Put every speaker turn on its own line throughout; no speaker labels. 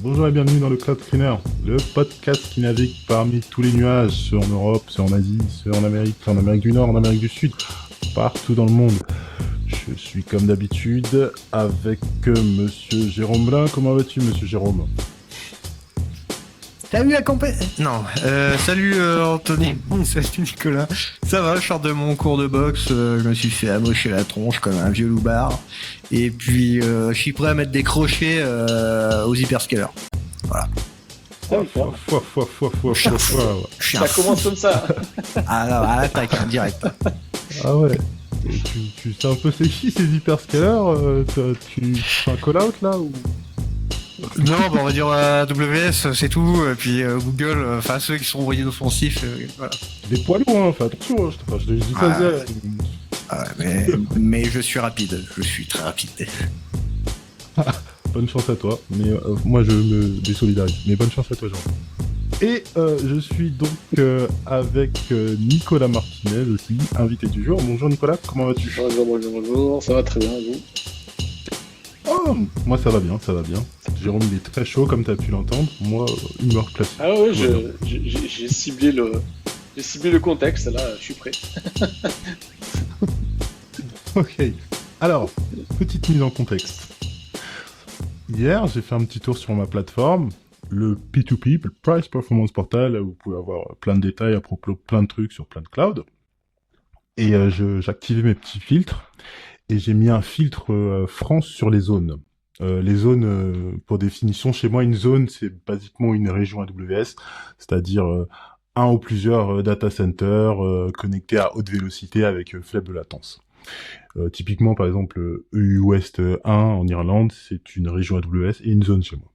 Bonjour et bienvenue dans le Cloud Screener, le podcast qui navigue parmi tous les nuages, ceux en Europe, ceux en Asie, ceux en Amérique du Nord, en Amérique du Sud, partout dans le monde. Je suis comme d'habitude avec Monsieur Jérôme Blin. Comment vas-tu, Monsieur Jérôme?
Salut la compagnie. Non, salut Anthony. Salut Nicolas. Ça va, je sors de mon cours de boxe. Je me suis fait amocher la tronche comme un vieux loupard. Et puis, je suis prêt à mettre des crochets aux hyperscalers. Voilà.
Ça commence comme ça.
Ah non, à l'attaque, hein, direct.
Ah ouais. Et tu sais un peu c'est qui ces hyperscalers? Tu fais un call-out là ou...
Non, on va dire AWS, c'est tout. Et puis Google, enfin ceux qui sont envoyés offensifs, voilà.
Des poids lourds, hein. Fais attention. Je dis pas ça.
Mais je suis rapide. Je suis très rapide.
Bonne chance à toi, mais moi je me désolidarise, mais bonne chance à toi Jean. Et je suis donc avec Nicolas Martinez aussi, invité du jour. Bonjour Nicolas, comment vas-tu?
Bonjour, ça va très bien, vous?
Oh, moi ça va bien. Jérôme il est très chaud comme tu as pu l'entendre, moi humeur classique.
Ah ouais, j'ai ciblé le contexte, là, je suis prêt.
Ok, alors, petite mise en contexte. Hier, j'ai fait un petit tour sur ma plateforme, le P2P, le Price Performance Portal, où vous pouvez avoir plein de détails à propos de plein de trucs sur plein de clouds. Et j'ai activé mes petits filtres, et j'ai mis un filtre France sur les zones. Les zones, pour définition, chez moi, une zone, c'est basiquement une région AWS, c'est-à-dire un ou plusieurs data centers connectés à haute vélocité avec faible latence. Typiquement, par exemple, EU West 1 en Irlande, c'est une région AWS et une zone chez moi.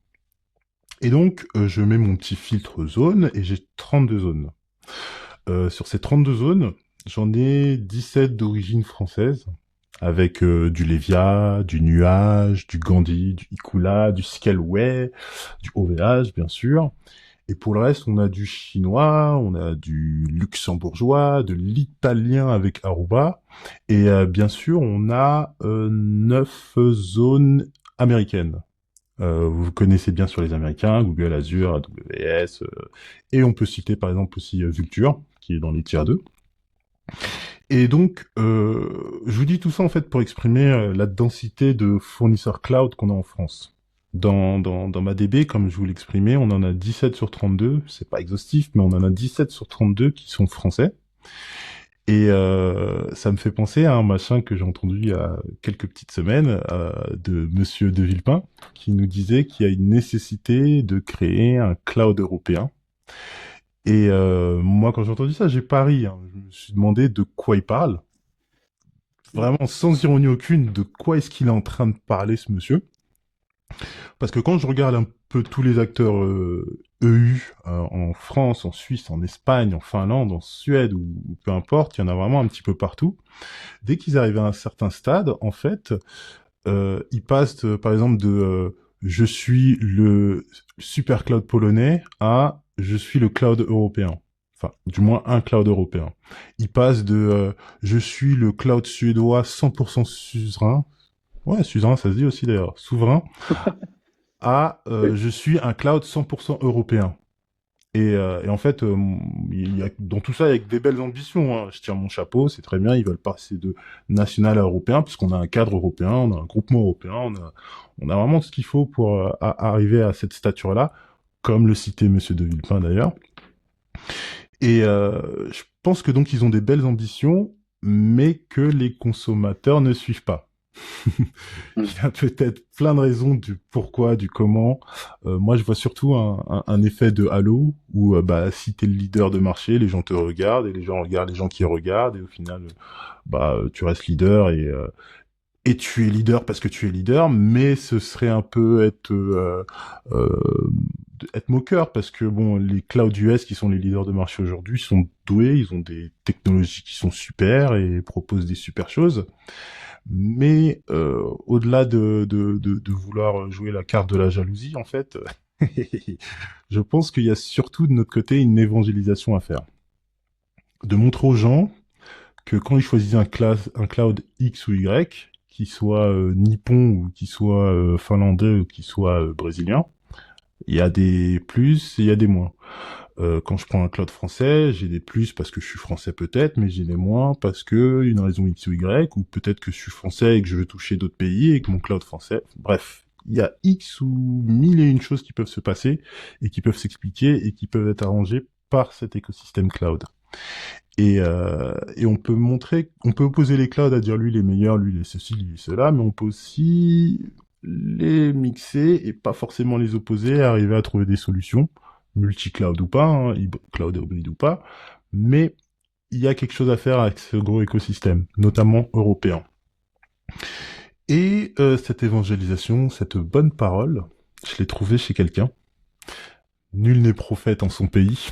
Et donc, je mets mon petit filtre zone et j'ai 32 zones. Sur ces 32 zones, j'en ai 17 d'origine française, avec du Levia, du Nuage, du Gandhi, du Ikula, du Scaleway, du OVH, bien sûr. Et pour le reste, on a du chinois, on a du luxembourgeois, de l'italien avec Aruba, et bien sûr, on a 9 zones américaines. Vous connaissez bien sur les Américains, Google, Azure, AWS, et on peut citer par exemple aussi Vultr, qui est dans les tiers 2. Et donc, je vous dis tout ça en fait pour exprimer la densité de fournisseurs cloud qu'on a en France. Dans ma DB, comme je vous l'exprimais, on en a 17 sur 32, c'est pas exhaustif, mais on en a 17 sur 32 qui sont français. Et ça me fait penser à un machin que j'ai entendu il y a quelques petites semaines de Monsieur De Villepin, qui nous disait qu'il y a une nécessité de créer un cloud européen. Et moi, quand j'ai entendu ça, j'ai pas ri, hein. Je me suis demandé de quoi il parle. Vraiment, sans ironie aucune, de quoi est-ce qu'il est en train de parler, ce monsieur. Parce que quand je regarde un peu tous les acteurs EU, en France, en Suisse, en Espagne, en Finlande, en Suède, ou peu importe, il y en a vraiment un petit peu partout. Dès qu'ils arrivent à un certain stade, en fait, ils passent, par exemple, de je suis le super cloud polonais à je suis le cloud européen. Enfin, du moins un cloud européen. Ils passent de je suis le cloud suédois 100% suzerain. Ouais, suzerain, ça se dit aussi d'ailleurs. Souverain. À je suis un cloud 100% européen. Et en fait, dans tout ça, il y a des belles ambitions, hein. Je tire mon chapeau, c'est très bien. Ils veulent passer de national à européen, puisqu'on a un cadre européen, on a un groupement européen, on a vraiment ce qu'il faut pour arriver à cette stature-là, comme le citait Monsieur De Villepin d'ailleurs. Et je pense que donc ils ont des belles ambitions, mais que les consommateurs ne suivent pas. Il y a peut-être plein de raisons du pourquoi, du comment. Moi, je vois surtout un effet de halo où, si t'es le leader de marché, les gens te regardent et les gens regardent les gens qui regardent et au final, tu restes leader et tu es leader parce que tu es leader, mais ce serait un peu être moqueur parce que bon, les cloud US qui sont les leaders de marché aujourd'hui sont doués, ils ont des technologies qui sont super et proposent des super choses. Mais au-delà de vouloir jouer la carte de la jalousie, en fait, je pense qu'il y a surtout de notre côté une évangélisation à faire. De montrer aux gens que quand ils choisissent un cloud X ou Y, qui soit nippon ou qui soit finlandais ou qui soit brésilien, Il y a des plus et il y a des moins. Quand je prends un cloud français, j'ai des plus parce que je suis français peut-être, mais j'ai des moins parce que une raison X ou Y, ou peut-être que je suis français et que je veux toucher d'autres pays et que mon cloud français. Bref, il y a X ou mille et une choses qui peuvent se passer et qui peuvent s'expliquer et qui peuvent être arrangées par cet écosystème cloud. Et on peut opposer les clouds à dire lui il est meilleur, lui il est ceci, lui il est cela, mais on peut aussi les mixer et pas forcément les opposer, arriver à trouver des solutions, multi-cloud ou pas, hein, cloud hybride ou pas, mais il y a quelque chose à faire avec ce gros écosystème, notamment européen. Et cette évangélisation, cette bonne parole, je l'ai trouvée chez quelqu'un. Nul n'est prophète en son pays.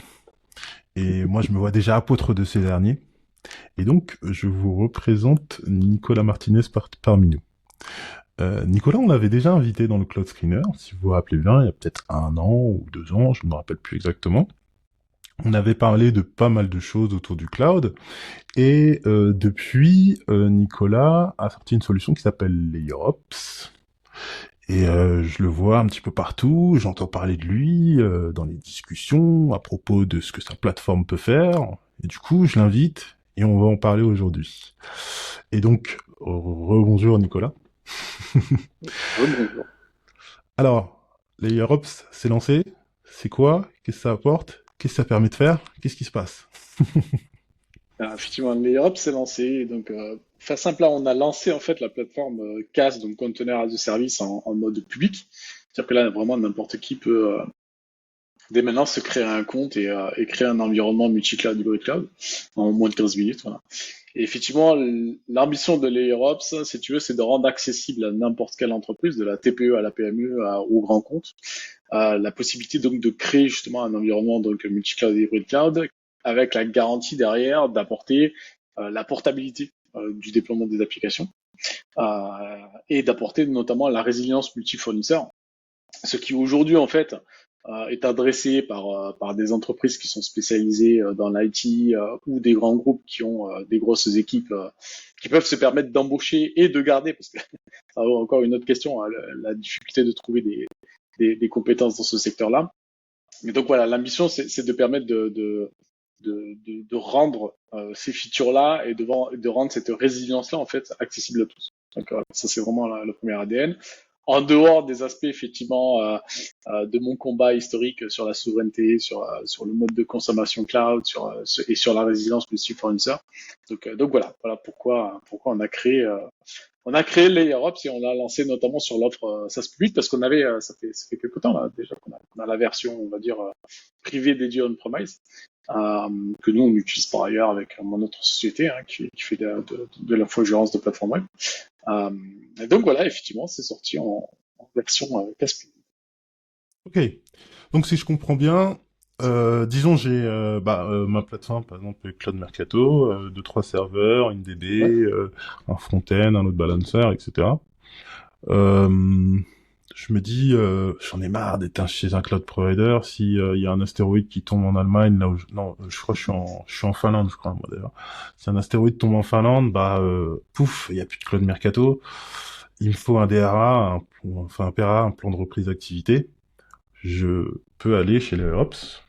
Et moi, je me vois déjà apôtre de ces derniers. Et donc, je vous représente Nicolas Martinez parmi nous. Nicolas, on l'avait déjà invité dans le Cloud Screener, si vous vous rappelez bien, il y a peut-être 1 an ou 2 ans, je ne me rappelle plus exactement. On avait parlé de pas mal de choses autour du cloud, et depuis, Nicolas a sorti une solution qui s'appelle LayerOps, et je le vois un petit peu partout, j'entends parler de lui dans les discussions à propos de ce que sa plateforme peut faire, et du coup, je l'invite, et on va en parler aujourd'hui. Et donc, rebonjour Nicolas.
Bonjour.
Alors, LayerOps, c'est lancé. C'est quoi? Qu'est-ce que ça apporte? Qu'est-ce que ça permet de faire? Qu'est-ce qui se passe?
Alors, effectivement, l'Europe s'est lancé. Donc, faire simple, là, on a lancé en fait la plateforme CAS, donc Container as a Service, en mode public. C'est-à-dire que là, vraiment, n'importe qui peut, dès maintenant, se créer un compte et créer un environnement multi-cloud, hybrid cloud, en moins de 15 minutes. Voilà. Et effectivement, l'ambition de l'EuroPS, si tu veux, c'est de rendre accessible à n'importe quelle entreprise, de la TPE à la PME au grand compte, la possibilité donc de créer justement un environnement donc multi-cloud et hybrid cloud avec la garantie derrière d'apporter la portabilité du déploiement des applications et d'apporter notamment la résilience multi-fournisseur, ce qui aujourd'hui en fait est adressé par des entreprises qui sont spécialisées dans l'IT ou des grands groupes qui ont des grosses équipes qui peuvent se permettre d'embaucher et de garder, parce que ça a encore une autre question, hein, la difficulté de trouver des compétences dans ce secteur-là. Mais donc voilà, l'ambition c'est de permettre de rendre ces features-là et de rendre cette résilience-là en fait accessible à tous. Donc ça c'est vraiment le premier ADN. En dehors des aspects effectivement de mon combat historique sur la souveraineté, sur le mode de consommation cloud, et sur la résilience multi-fournisseur. Donc voilà pourquoi on a créé LayerOps et on l'a lancé notamment sur l'offre SaaS public parce qu'on avait ça fait quelques temps là déjà qu'on a la version on va dire privée dédiée on-premise que nous on utilise par ailleurs avec mon autre société hein, qui fait de l'infogérance de plateforme web. Et donc voilà, effectivement, c'est sorti en version Caspi.
Ok. Donc si je comprends bien, disons j'ai ma plateforme par exemple Cloud Mercato, 2-3 serveurs, une DB,
Ouais.
un front-end, un load balancer, etc. Je me dis, j'en ai marre d'être chez un cloud provider. Si il y a un astéroïde qui tombe en Allemagne, là où non, je crois que je suis en Finlande, je crois moi d'ailleurs. Si un astéroïde tombe en Finlande, pouf, il y a plus de cloud mercato. Il me faut un DRA, un PRA, un plan de reprise d'activité. Je peux aller chez les Ops,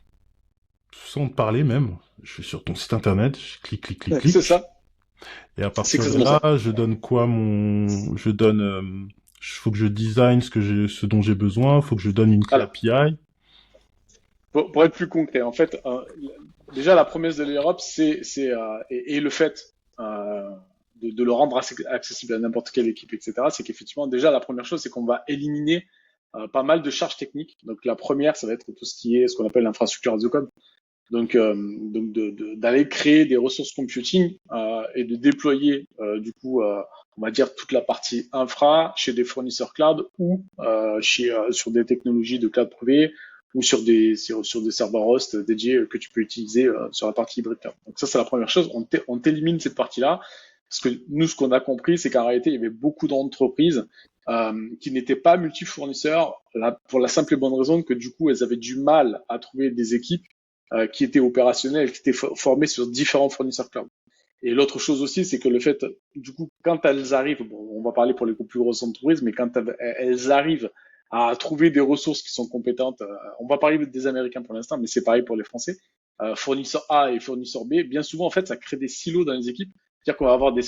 sans te parler même. Je suis sur ton site internet, je clique, clique, clique,
Ouais, c'est
clique.
ça,
Et à
c'est
partir de
exactement ça.
là, je donne quoi je donne, faut que je design ce dont j'ai besoin, faut que je donne une clé
Alors,
API.
pour être plus concret, en fait, déjà la promesse de l'Europe, et le fait de le rendre accessible à n'importe quelle équipe, etc., c'est qu'effectivement, déjà la première chose, c'est qu'on va éliminer pas mal de charges techniques. Donc la première, ça va être tout ce qui est ce qu'on appelle l'infrastructure as a code. Donc d'aller créer des ressources computing et de déployer on va dire toute la partie infra chez des fournisseurs cloud ou sur des technologies de cloud privé ou sur des serveurs host dédiés que tu peux utiliser sur la partie hybride cloud. Donc ça c'est la première chose, on t'élimine cette partie-là parce que nous ce qu'on a compris c'est qu'en réalité il y avait beaucoup d'entreprises qui n'étaient pas multi-fournisseurs pour la simple et bonne raison que du coup elles avaient du mal à trouver des équipes qui étaient opérationnelles, qui étaient formées sur différents fournisseurs cloud. Et l'autre chose aussi, c'est que le fait, du coup, quand elles arrivent, bon, on va parler pour les plus grosses entreprises, mais quand elles arrivent à trouver des ressources qui sont compétentes. On va parler des Américains pour l'instant, mais c'est pareil pour les Français. Fournisseur A et fournisseur B, bien souvent, en fait, ça crée des silos dans les équipes. C'est-à-dire qu'on va avoir des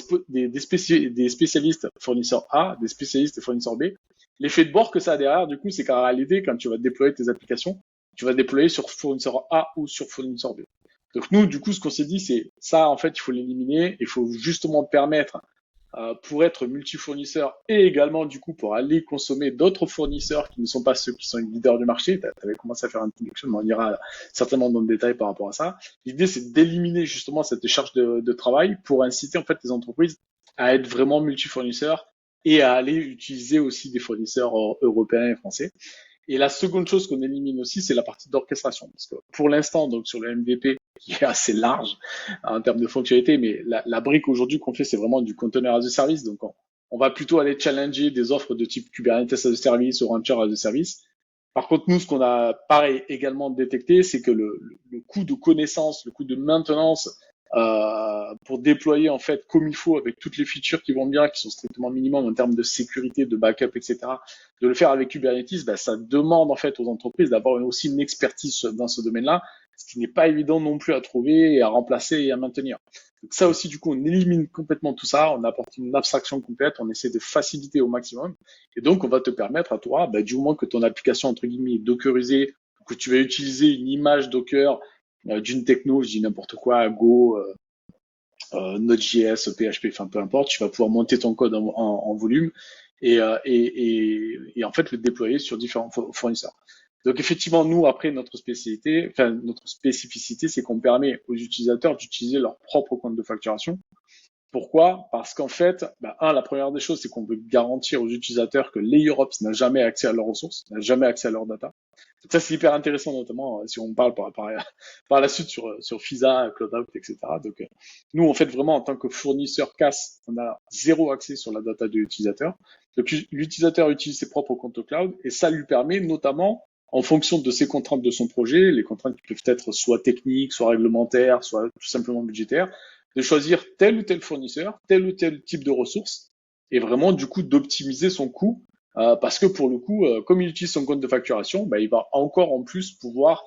spécialistes fournisseurs A, des spécialistes fournisseurs B. L'effet de bord que ça a derrière, du coup, c'est qu'en réalité, quand tu vas déployer tes applications, tu vas déployer sur fournisseur A ou sur fournisseur B. Donc nous, du coup, ce qu'on s'est dit, c'est ça, en fait, il faut l'éliminer. Il faut justement permettre pour être multifournisseur et également du coup pour aller consommer d'autres fournisseurs qui ne sont pas ceux qui sont les leaders du marché. Tu avais commencé à faire une introduction, mais on ira certainement dans le détail par rapport à ça. L'idée, c'est d'éliminer justement cette charge de travail pour inciter en fait les entreprises à être vraiment multifournisseurs et à aller utiliser aussi des fournisseurs européens et français. Et la seconde chose qu'on élimine aussi, c'est la partie d'orchestration. Parce que pour l'instant, donc sur le MVP, qui est assez large en termes de fonctionnalité, mais la brique aujourd'hui qu'on fait, c'est vraiment du container as a service. Donc on va plutôt aller challenger des offres de type Kubernetes as a service ou Rancher as a service. Par contre, nous, ce qu'on a pareil également détecté, c'est que le coût de connaissance, le coût de maintenance pour déployer en fait comme il faut avec toutes les features qui vont bien, qui sont strictement minimum en termes de sécurité, de backup, etc. De le faire avec Kubernetes, bah, ça demande en fait aux entreprises d'avoir aussi une expertise dans ce domaine-là, ce qui n'est pas évident non plus à trouver et à remplacer et à maintenir. Donc ça aussi, du coup, on élimine complètement tout ça, on apporte une abstraction complète, on essaie de faciliter au maximum, et donc on va te permettre à toi, bah, du moment que ton application entre guillemets est dockerisée, que tu vas utiliser une image Docker d'une techno, je dis n'importe quoi, Go, Node.js, PHP, enfin peu importe, tu vas pouvoir monter ton code en volume et en fait le déployer sur différents fournisseurs. Donc effectivement, nous après notre spécificité, c'est qu'on permet aux utilisateurs d'utiliser leur propre compte de facturation. Pourquoi? Parce qu'en fait, la première des choses, c'est qu'on veut garantir aux utilisateurs que l'Europe n'a jamais accès à leurs ressources, n'a jamais accès à leurs data. Ça, c'est hyper intéressant, notamment si on parle par la suite sur FISA, CloudOut, etc. Donc, nous, en fait, vraiment, en tant que fournisseur CAS, on a zéro accès sur la data de l'utilisateur. Donc, l'utilisateur utilise ses propres comptes cloud et ça lui permet notamment, en fonction de ses contraintes de son projet, les contraintes qui peuvent être soit techniques, soit réglementaires, soit tout simplement budgétaires, de choisir tel ou tel fournisseur, tel ou tel type de ressources et vraiment, du coup, d'optimiser son coût parce que pour le coup, comme il utilise son compte de facturation, il va encore en plus pouvoir,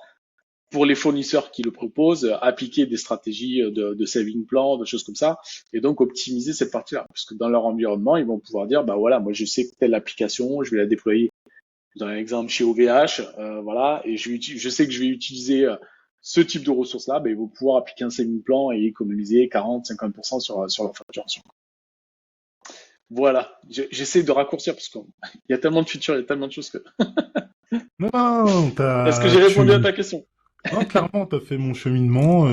pour les fournisseurs qui le proposent, appliquer des stratégies de saving plan, de choses comme ça, et donc optimiser cette partie-là. Parce que dans leur environnement, ils vont pouvoir dire, voilà, moi je sais que telle application, je vais la déployer, dans un exemple chez OVH, voilà, et je sais que je vais utiliser ce type de ressources-là, ils vont pouvoir appliquer un saving plan et économiser 40-50% sur leur facturation. Voilà, j'essaie de raccourcir parce qu'il y a tellement de features, il y a tellement de choses que.
Non,
Est-ce que j'ai répondu à ta question?
Non, clairement, t'as fait mon cheminement.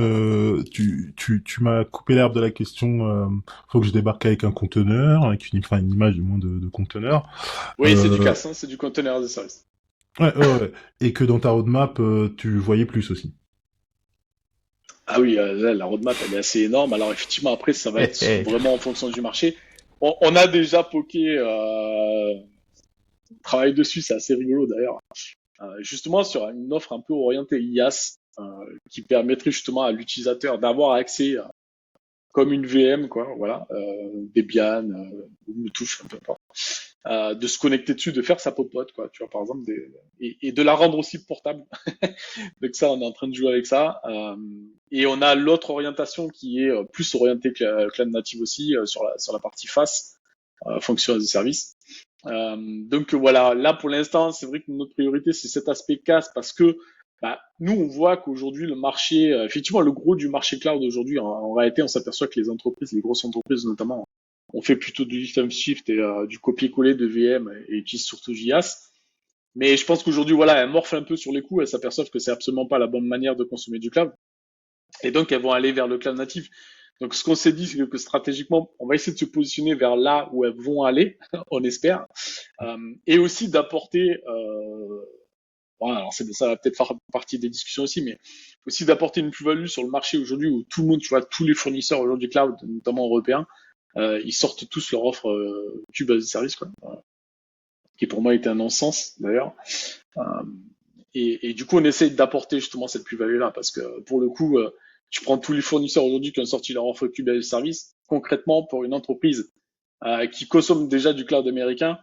Tu m'as coupé l'herbe de la question. Faut que je débarque avec un conteneur, avec une image du moins de conteneur.
Oui, c'est du CAS, c'est du container as a service.
Ouais. Et que dans ta roadmap, tu voyais plus aussi.
Ah oui, là, la roadmap, elle est assez énorme. Alors effectivement, après, ça va être vraiment en fonction du marché. On a déjà poké, travaille dessus, c'est assez rigolo d'ailleurs. Justement sur une offre un peu orientée IaaS, qui permettrait justement à l'utilisateur d'avoir accès comme une VM, quoi, voilà, Debian, Bluetooth, peu importe, de se connecter dessus, de faire sa popote, quoi, tu vois, par exemple, et de la rendre aussi portable. Donc ça, on est en train de jouer avec ça. Et on a l'autre orientation qui est plus orientée Cloud Native aussi, sur la partie FAS, Function as a Service. Donc voilà, là pour l'instant, c'est vrai que notre priorité, c'est cet aspect CAS parce que nous, on voit qu'aujourd'hui, le marché, effectivement, le gros du marché cloud aujourd'hui, en réalité, on s'aperçoit que les entreprises, les grosses entreprises notamment, on fait plutôt du lift and shift et du copier-coller de VM et utilisent surtout JAS. Mais je pense qu'aujourd'hui, voilà, elles morflent un peu sur les coûts, elles s'aperçoivent que c'est absolument pas la bonne manière de consommer du cloud. Et donc, elles vont aller vers le cloud natif. Donc, ce qu'on s'est dit, c'est que stratégiquement, on va essayer de se positionner vers là où elles vont aller, on espère, et aussi d'apporter, alors ça va peut-être faire partie des discussions aussi, mais aussi d'apporter une plus-value sur le marché aujourd'hui où tout le monde, tu vois, tous les fournisseurs aujourd'hui cloud, notamment européens, ils sortent tous leur offre Cube as a Service, quoi, qui pour moi était un non-sens d'ailleurs. Et du coup, on essaye d'apporter justement cette plus-value-là parce que pour le coup, tu prends tous les fournisseurs aujourd'hui qui ont sorti leur offre Cube as a Service, concrètement pour une entreprise qui consomme déjà du cloud américain,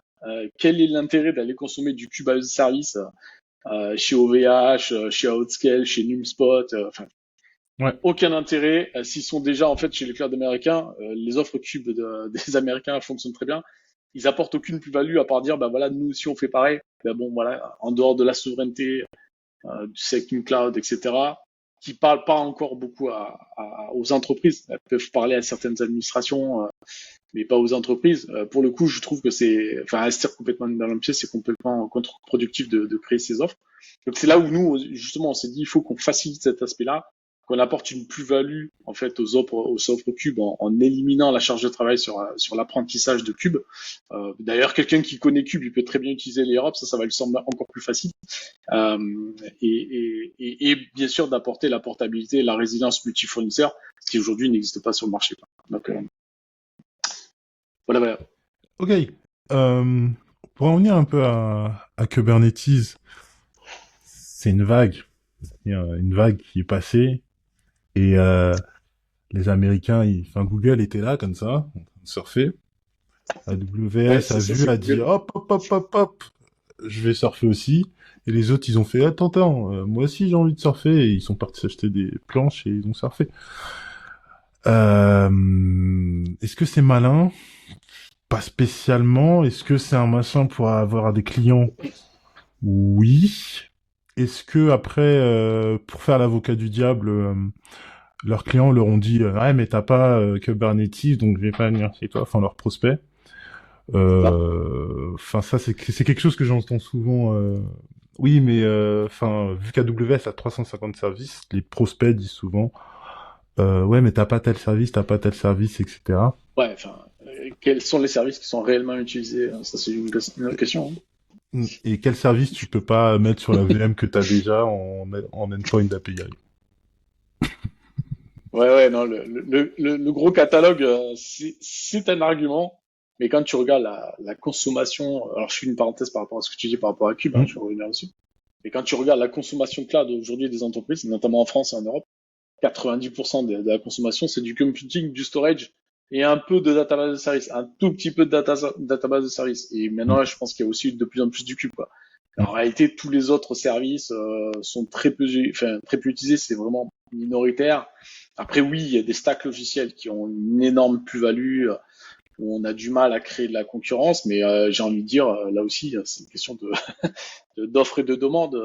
Quel est l'intérêt d'aller consommer du cube as a service chez OVH, chez Outscale, chez NumSpot, enfin
Ouais.
aucun intérêt s'ils sont déjà en fait chez les clouds américains. Les offres cubes des Américains fonctionnent très bien. Ils apportent aucune plus-value à part dire bah voilà nous aussi on fait pareil. Ben bon voilà en dehors de la souveraineté du second cloud etc. Qui parlent pas encore beaucoup aux entreprises. Elles peuvent parler à certaines administrations mais pas aux entreprises. Pour le coup, je trouve que enfin, elle se tire complètement dans le pied, c'est complètement contre-productif de créer ces offres. Donc c'est là où nous, justement, on s'est dit, il faut qu'on facilite cet aspect-là, qu'on apporte une plus-value en fait aux offres Cube en éliminant la charge de travail sur l'apprentissage de Cube. D'ailleurs, quelqu'un qui connaît Cube, il peut très bien utiliser les Europe, ça va lui sembler encore plus facile. Et bien sûr d'aapporter la portabilité et la résilience multi-fournisseur, ce qui aujourd'hui n'existe pas sur le marché. Donc voilà.
Ok. Pour en revenir un peu à Kubernetes, c'est une vague. Il y a une vague qui est passée et les Américains, enfin Google était là comme ça, en train de surfer. AWS a vu, a dit hop, hop, hop, hop, hop, je vais surfer aussi. Et les autres, ils ont fait attends, moi aussi j'ai envie de surfer. Et ils sont partis s'acheter des planches et ils ont surfé. Est-ce que c'est malin? Pas spécialement. Est-ce que c'est un machin pour avoir des clients? Oui. Est-ce que après, pour faire l'avocat du diable, leurs clients leur ont dit ouais mais t'as pas Kubernetes donc je vais pas venir chez toi, enfin leurs prospects. Enfin ça c'est quelque chose que j'entends souvent. Oui mais enfin vu qu'AWS a 350 services, les prospects disent souvent ouais mais t'as pas tel service, etc.
Ouais, enfin, quels sont les services qui sont réellement utilisés? Ça, c'est une autre question.
Et quel service tu peux pas mettre sur la VM que t'as déjà en endpoint API?
Ouais, non, le gros catalogue, c'est un argument, mais quand tu regardes la consommation, alors je fais une parenthèse par rapport à ce que tu dis par rapport à Cube, je vais revenir dessus. Mais quand tu regardes la consommation cloud aujourd'hui des entreprises, notamment en France et en Europe, 90% de la consommation, c'est du computing, du storage et un peu de database de service, un tout petit peu de database de service. Et maintenant, là, je pense qu'il y a aussi de plus en plus du cube, quoi. En réalité, tous les autres services sont très peu utilisés, c'est vraiment minoritaire. Après, oui, il y a des stacks logiciels qui ont une énorme plus-value, où on a du mal à créer de la concurrence, mais j'ai envie de dire, là aussi, c'est une question d'offre et de demande.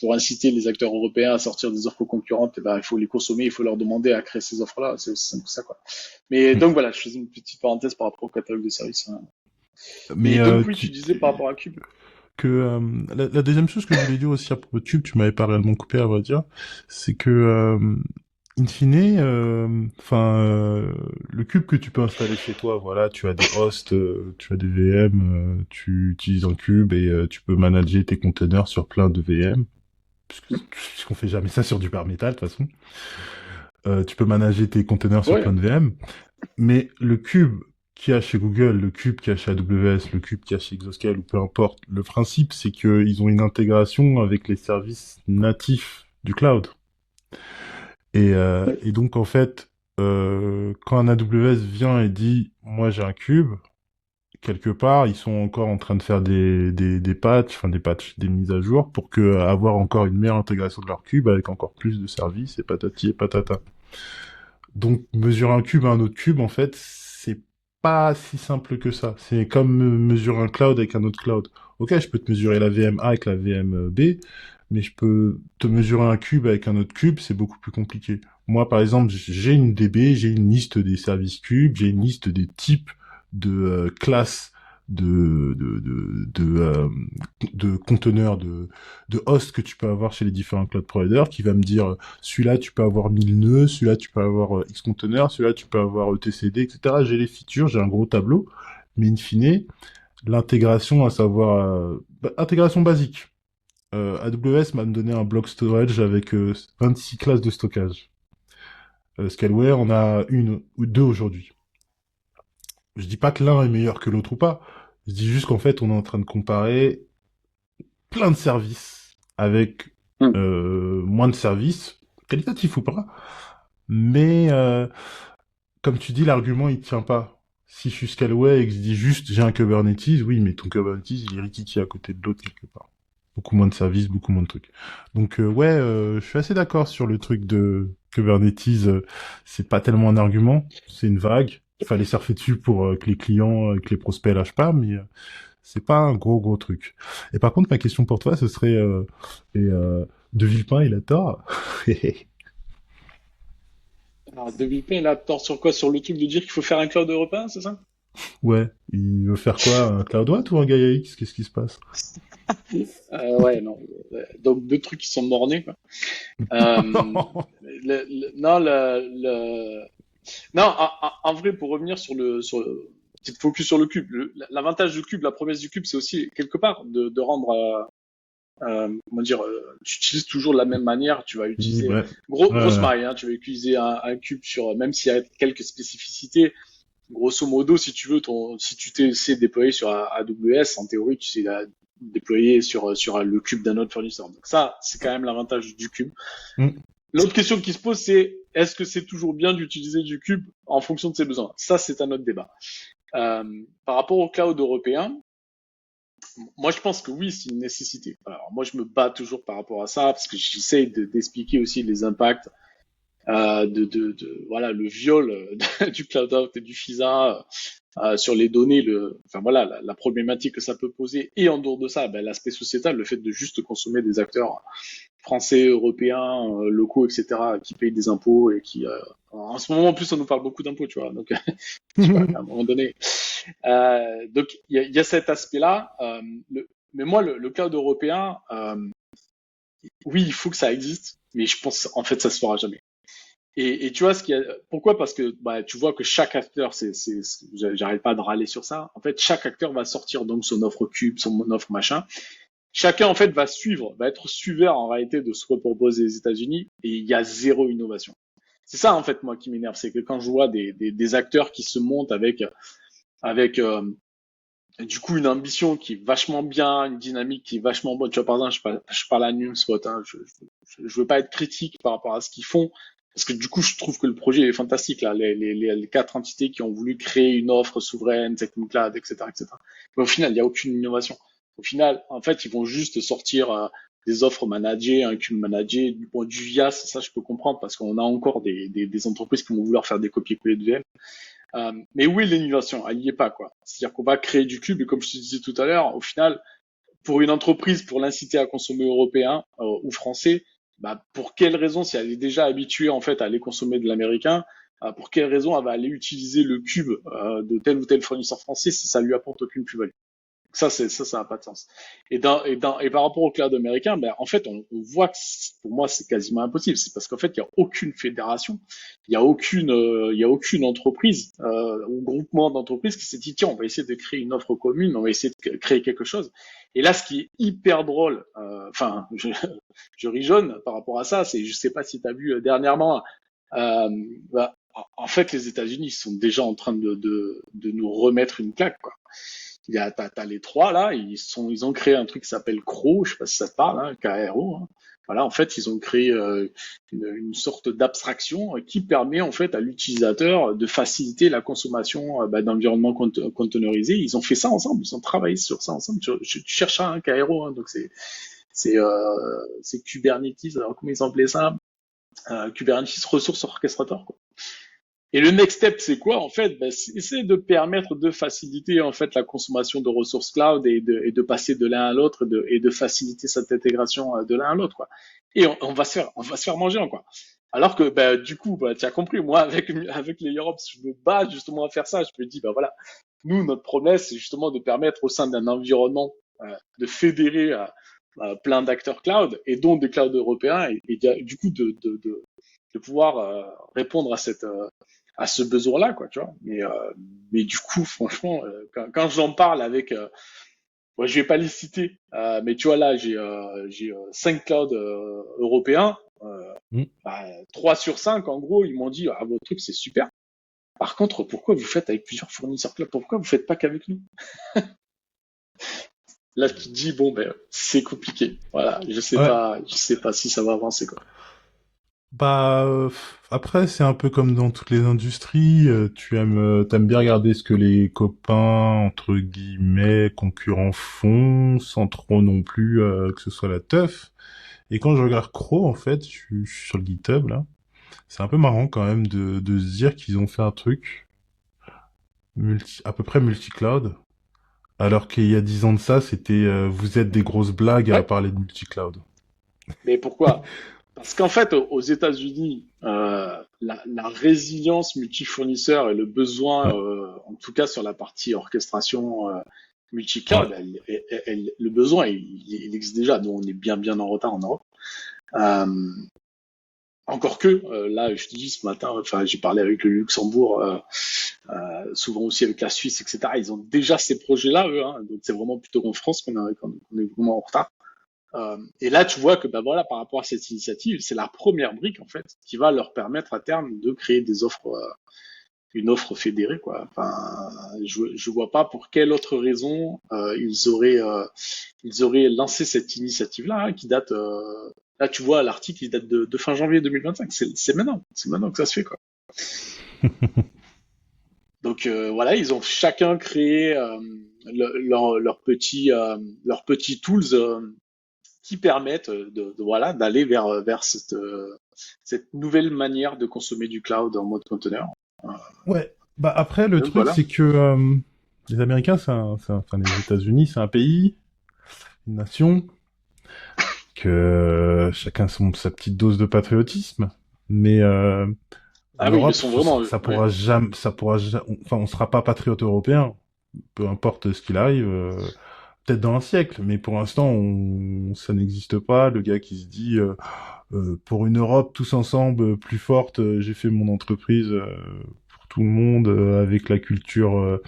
Pour inciter les acteurs européens à sortir des offres concurrentes, eh ben, il faut les consommer, il faut leur demander à créer ces offres-là. C'est aussi simple que ça, quoi. Mais donc voilà, je faisais une petite parenthèse par rapport au catalogue de services. Hein.
Mais
donc oui, tu disais par rapport à Cube.
Que la deuxième chose que je voulais dire aussi à propos de Cube, tu m'avais pas réellement coupé à vrai dire, c'est que in fine, le cube que tu peux installer chez toi, voilà, tu as des hosts, tu as des VM, tu utilises un cube et tu peux manager tes containers sur plein de VM, puisqu'on fait jamais ça sur du bare metal de toute façon. Tu peux manager tes containers sur plein de VM, mais le cube qu'il y a chez Google, le cube qu'il y a chez AWS, le cube qu'il y a chez Exascale, ou peu importe, le principe c'est qu'ils ont une intégration avec les services natifs du cloud. Et donc en fait, quand un AWS vient et dit moi j'ai un cube, quelque part ils sont encore en train de faire des patchs, des mises à jour pour avoir encore une meilleure intégration de leur cube avec encore plus de services et patati et patata. Donc mesurer un cube à un autre cube en fait c'est pas si simple que ça. C'est comme mesurer un cloud avec un autre cloud. Ok, je peux te mesurer la VM A avec la VM B, mais je peux te mesurer un cube avec un autre cube, c'est beaucoup plus compliqué. Moi, par exemple, j'ai une DB, j'ai une liste des services cubes, j'ai une liste des types de classes de conteneurs, de hosts que tu peux avoir chez les différents cloud providers, qui va me dire, celui-là, tu peux avoir 1000 nœuds, celui-là, tu peux avoir X conteneurs, celui-là, tu peux avoir etcd, etc. J'ai les features, j'ai un gros tableau, mais in fine, l'intégration, à savoir, intégration basique. AWS m'a donné un block storage avec 26 classes de stockage. Scaleware, on a une ou deux aujourd'hui. Je dis pas que l'un est meilleur que l'autre ou pas. Je dis juste qu'en fait, on est en train de comparer plein de services avec moins de services, qualitatifs ou pas. Mais comme tu dis, l'argument il tient pas. Si je suis Scalway et que je dis juste j'ai un Kubernetes, oui, mais ton Kubernetes, il est rikiki à côté de l'autre quelque part. Beaucoup moins de services, beaucoup moins de trucs. Donc ouais, je suis assez d'accord sur le truc de Kubernetes. C'est pas tellement un argument, c'est une vague. Il fallait surfer dessus pour que les clients, que les prospects lâchent pas, mais c'est pas un gros truc. Et par contre, ma question pour toi, ce serait De Villepin, il a tort.
Alors, De Villepin, il a tort sur quoi? Sur le truc de dire qu'il faut faire un cloud européen, c'est ça?
Ouais, il veut faire quoi, un CloudWatt ou un Gaia X? Qu'est-ce qui se passe?
Ouais, non. Donc, deux trucs qui sont mornés, quoi. Euh, non, non, en vrai, pour revenir petite focus sur le cube, l'avantage du cube, la promesse du cube, c'est aussi quelque part de rendre, comment dire, tu utilises toujours de la même manière, tu vas utiliser,
Ouais.
grosse
Ouais.
maille, hein, tu vas utiliser un cube même s'il y a quelques spécificités, grosso modo, si tu veux, si tu sais déployer sur AWS, en théorie, tu sais déployer sur le cube d'un autre fournisseur. Donc ça, c'est quand même l'avantage du cube.
Mm.
L'autre question qui se pose, c'est est-ce que c'est toujours bien d'utiliser du cube en fonction de ses besoins? Ça, c'est un autre débat. Par rapport au cloud européen, moi, je pense que oui, c'est une nécessité. Alors, moi, je me bats toujours par rapport à ça parce que j'essaie d'expliquer aussi les impacts voilà, le viol du cloud out et du FISA sur les données, enfin voilà, la problématique que ça peut poser. Et en dehors de ça, ben, l'aspect sociétal, le fait de juste consommer des acteurs français, européens, locaux, etc., qui payent des impôts et qui, en ce moment en plus, on nous parle beaucoup d'impôts, tu vois. Donc, je sais pas, à un moment donné. Donc, il y a cet aspect-là. Mais moi, le cloud européen, oui, il faut que ça existe, mais je pense en fait, ça se fera jamais. Et tu vois pourquoi? Parce que bah, tu vois que chaque acteur, j'arrête pas de râler sur ça. En fait, chaque acteur va sortir donc son offre cube, son offre machin. Chacun en fait va être suiveur en réalité de ce que proposent les États-Unis et il y a zéro innovation. C'est ça en fait moi qui m'énerve, c'est que quand je vois des acteurs qui se montent avec du coup une ambition qui est vachement bien, une dynamique qui est vachement bonne. Tu vois par exemple, je parle à NumSpot, hein, je veux pas être critique par rapport à ce qu'ils font. Parce que du coup, je trouve que le projet est fantastique là, les quatre entités qui ont voulu créer une offre souveraine, Technicloud, etc., etc. Mais au final, il n'y a aucune innovation. Au final, en fait, ils vont juste sortir des offres managées, un cube managé, du VIAS, ça je peux comprendre parce qu'on a encore des entreprises qui vont vouloir faire des copier-coller de VM. Mais où est l'innovation? Elle n'y est pas, quoi. C'est-à-dire qu'on va créer du cube et comme je te disais tout à l'heure, au final, pour une entreprise, pour l'inciter à consommer européen ou français, bah, pour quelle raison, si elle est déjà habituée en fait à aller consommer de l'américain, pour quelle raison elle va aller utiliser le cube de tel ou tel fournisseur français si ça lui apporte aucune plus-value? Ça n'a pas de sens. Et par rapport au cloud américain, ben, en fait, on voit que pour moi, c'est quasiment impossible. C'est parce qu'en fait, il n'y a aucune fédération, il y a aucune entreprise ou groupement d'entreprises qui s'est dit, tiens, on va essayer de créer une offre commune, on va essayer de créer quelque chose. Et là, ce qui est hyper drôle, enfin, je rigeonne par rapport à ça, c'est, je sais pas si tu as vu dernièrement, bah, en fait, les États-Unis sont déjà en train de nous remettre une claque, quoi. T'as les trois là, ils ont créé un truc qui s'appelle Crow, je sais pas si ça te parle, hein, K-R-O. Hein. Voilà, en fait, ils ont créé une sorte d'abstraction qui permet en fait à l'utilisateur de faciliter la consommation d'environnements containerisés. Ils ont fait ça ensemble, ils ont travaillé sur ça ensemble. Tu cherches ça, hein, K-R-O, hein, donc c'est Kubernetes. Alors comment ils appelaient ça? Kubernetes Resource Orchestrator, quoi. Et le next step, c'est quoi en fait? Ben, c'est de permettre de faciliter en fait la consommation de ressources cloud et de passer de l'un à l'autre et de faciliter cette intégration de l'un à l'autre, quoi. Et on va se faire manger encore. Alors que ben, du coup, ben, tu as compris, moi avec les Europe, je me bats justement à faire ça. Je me dis ben voilà, nous notre promesse c'est justement de permettre au sein d'un environnement de fédérer plein d'acteurs cloud et dont des clouds européens et du coup de pouvoir répondre à ce besoin-là, quoi, tu vois. Mais du coup, franchement, quand j'en parle avec, ouais, je vais pas les citer, mais tu vois là, j'ai 5 clouds européens,
Mm.
bah, 3 sur 5, en gros, ils m'ont dit, ah, votre truc, c'est super. Par contre, pourquoi vous faites avec plusieurs fournisseurs cloud? Pourquoi vous faites pas qu'avec nous? Là, tu te dis, bon, ben, c'est compliqué. Voilà,
Ouais.
je sais pas si ça va avancer, quoi.
Après, c'est un peu comme dans toutes les industries. T'aimes bien regarder ce que les copains, entre guillemets, concurrents font, sans trop non plus que ce soit la teuf. Et quand je regarde Crow, en fait, je suis sur le GitHub, là. C'est un peu marrant quand même de se dire qu'ils ont fait un truc à peu près multi-cloud. Alors qu'il y a 10 ans de ça, c'était vous êtes des grosses blagues à
Ouais.
parler de multi-cloud.
Mais pourquoi? Parce qu'en fait, aux États-Unis, la résilience multi-fournisseur et le besoin,
Ouais,
en tout cas sur la partie orchestration
ouais,
multi-cloud, le besoin, il existe déjà. Nous, on est bien en retard en Europe. Euh, Encore que, là, je te dis ce matin, enfin, j'ai parlé avec le Luxembourg, souvent aussi avec la Suisse, etc. Ils ont déjà ces projets-là, eux. Hein, donc, c'est vraiment plutôt en France qu'on est vraiment en retard. Et là, tu vois que bah voilà, par rapport à cette initiative, c'est la première brique en fait qui va leur permettre à terme de créer des offres, une offre fédérée quoi. Enfin, je vois pas pour quelle autre raison ils auraient lancé cette initiative là hein, qui date. Là, tu vois, l'article il date de fin janvier 2025. C'est maintenant que ça se fait quoi. Donc voilà, ils ont chacun créé leurs petits tools qui permettent voilà d'aller vers cette nouvelle manière de consommer du cloud en mode conteneur.
ouais. Bah après, le
Donc
truc,
voilà.
c'est que les Américains, enfin les États-Unis, c'est un pays, une nation, que chacun sa petite dose de patriotisme. Mais
Ah oui, ils le
l'Europe,
sont vraiment. Ouais.
ça pourra jamais, enfin, on sera pas patriote européen, peu importe ce qu'il arrive. Peut-être dans un siècle, mais pour l'instant, ça n'existe pas. Le gars qui se dit pour une Europe tous ensemble plus forte, j'ai fait mon entreprise pour tout le monde avec la culture,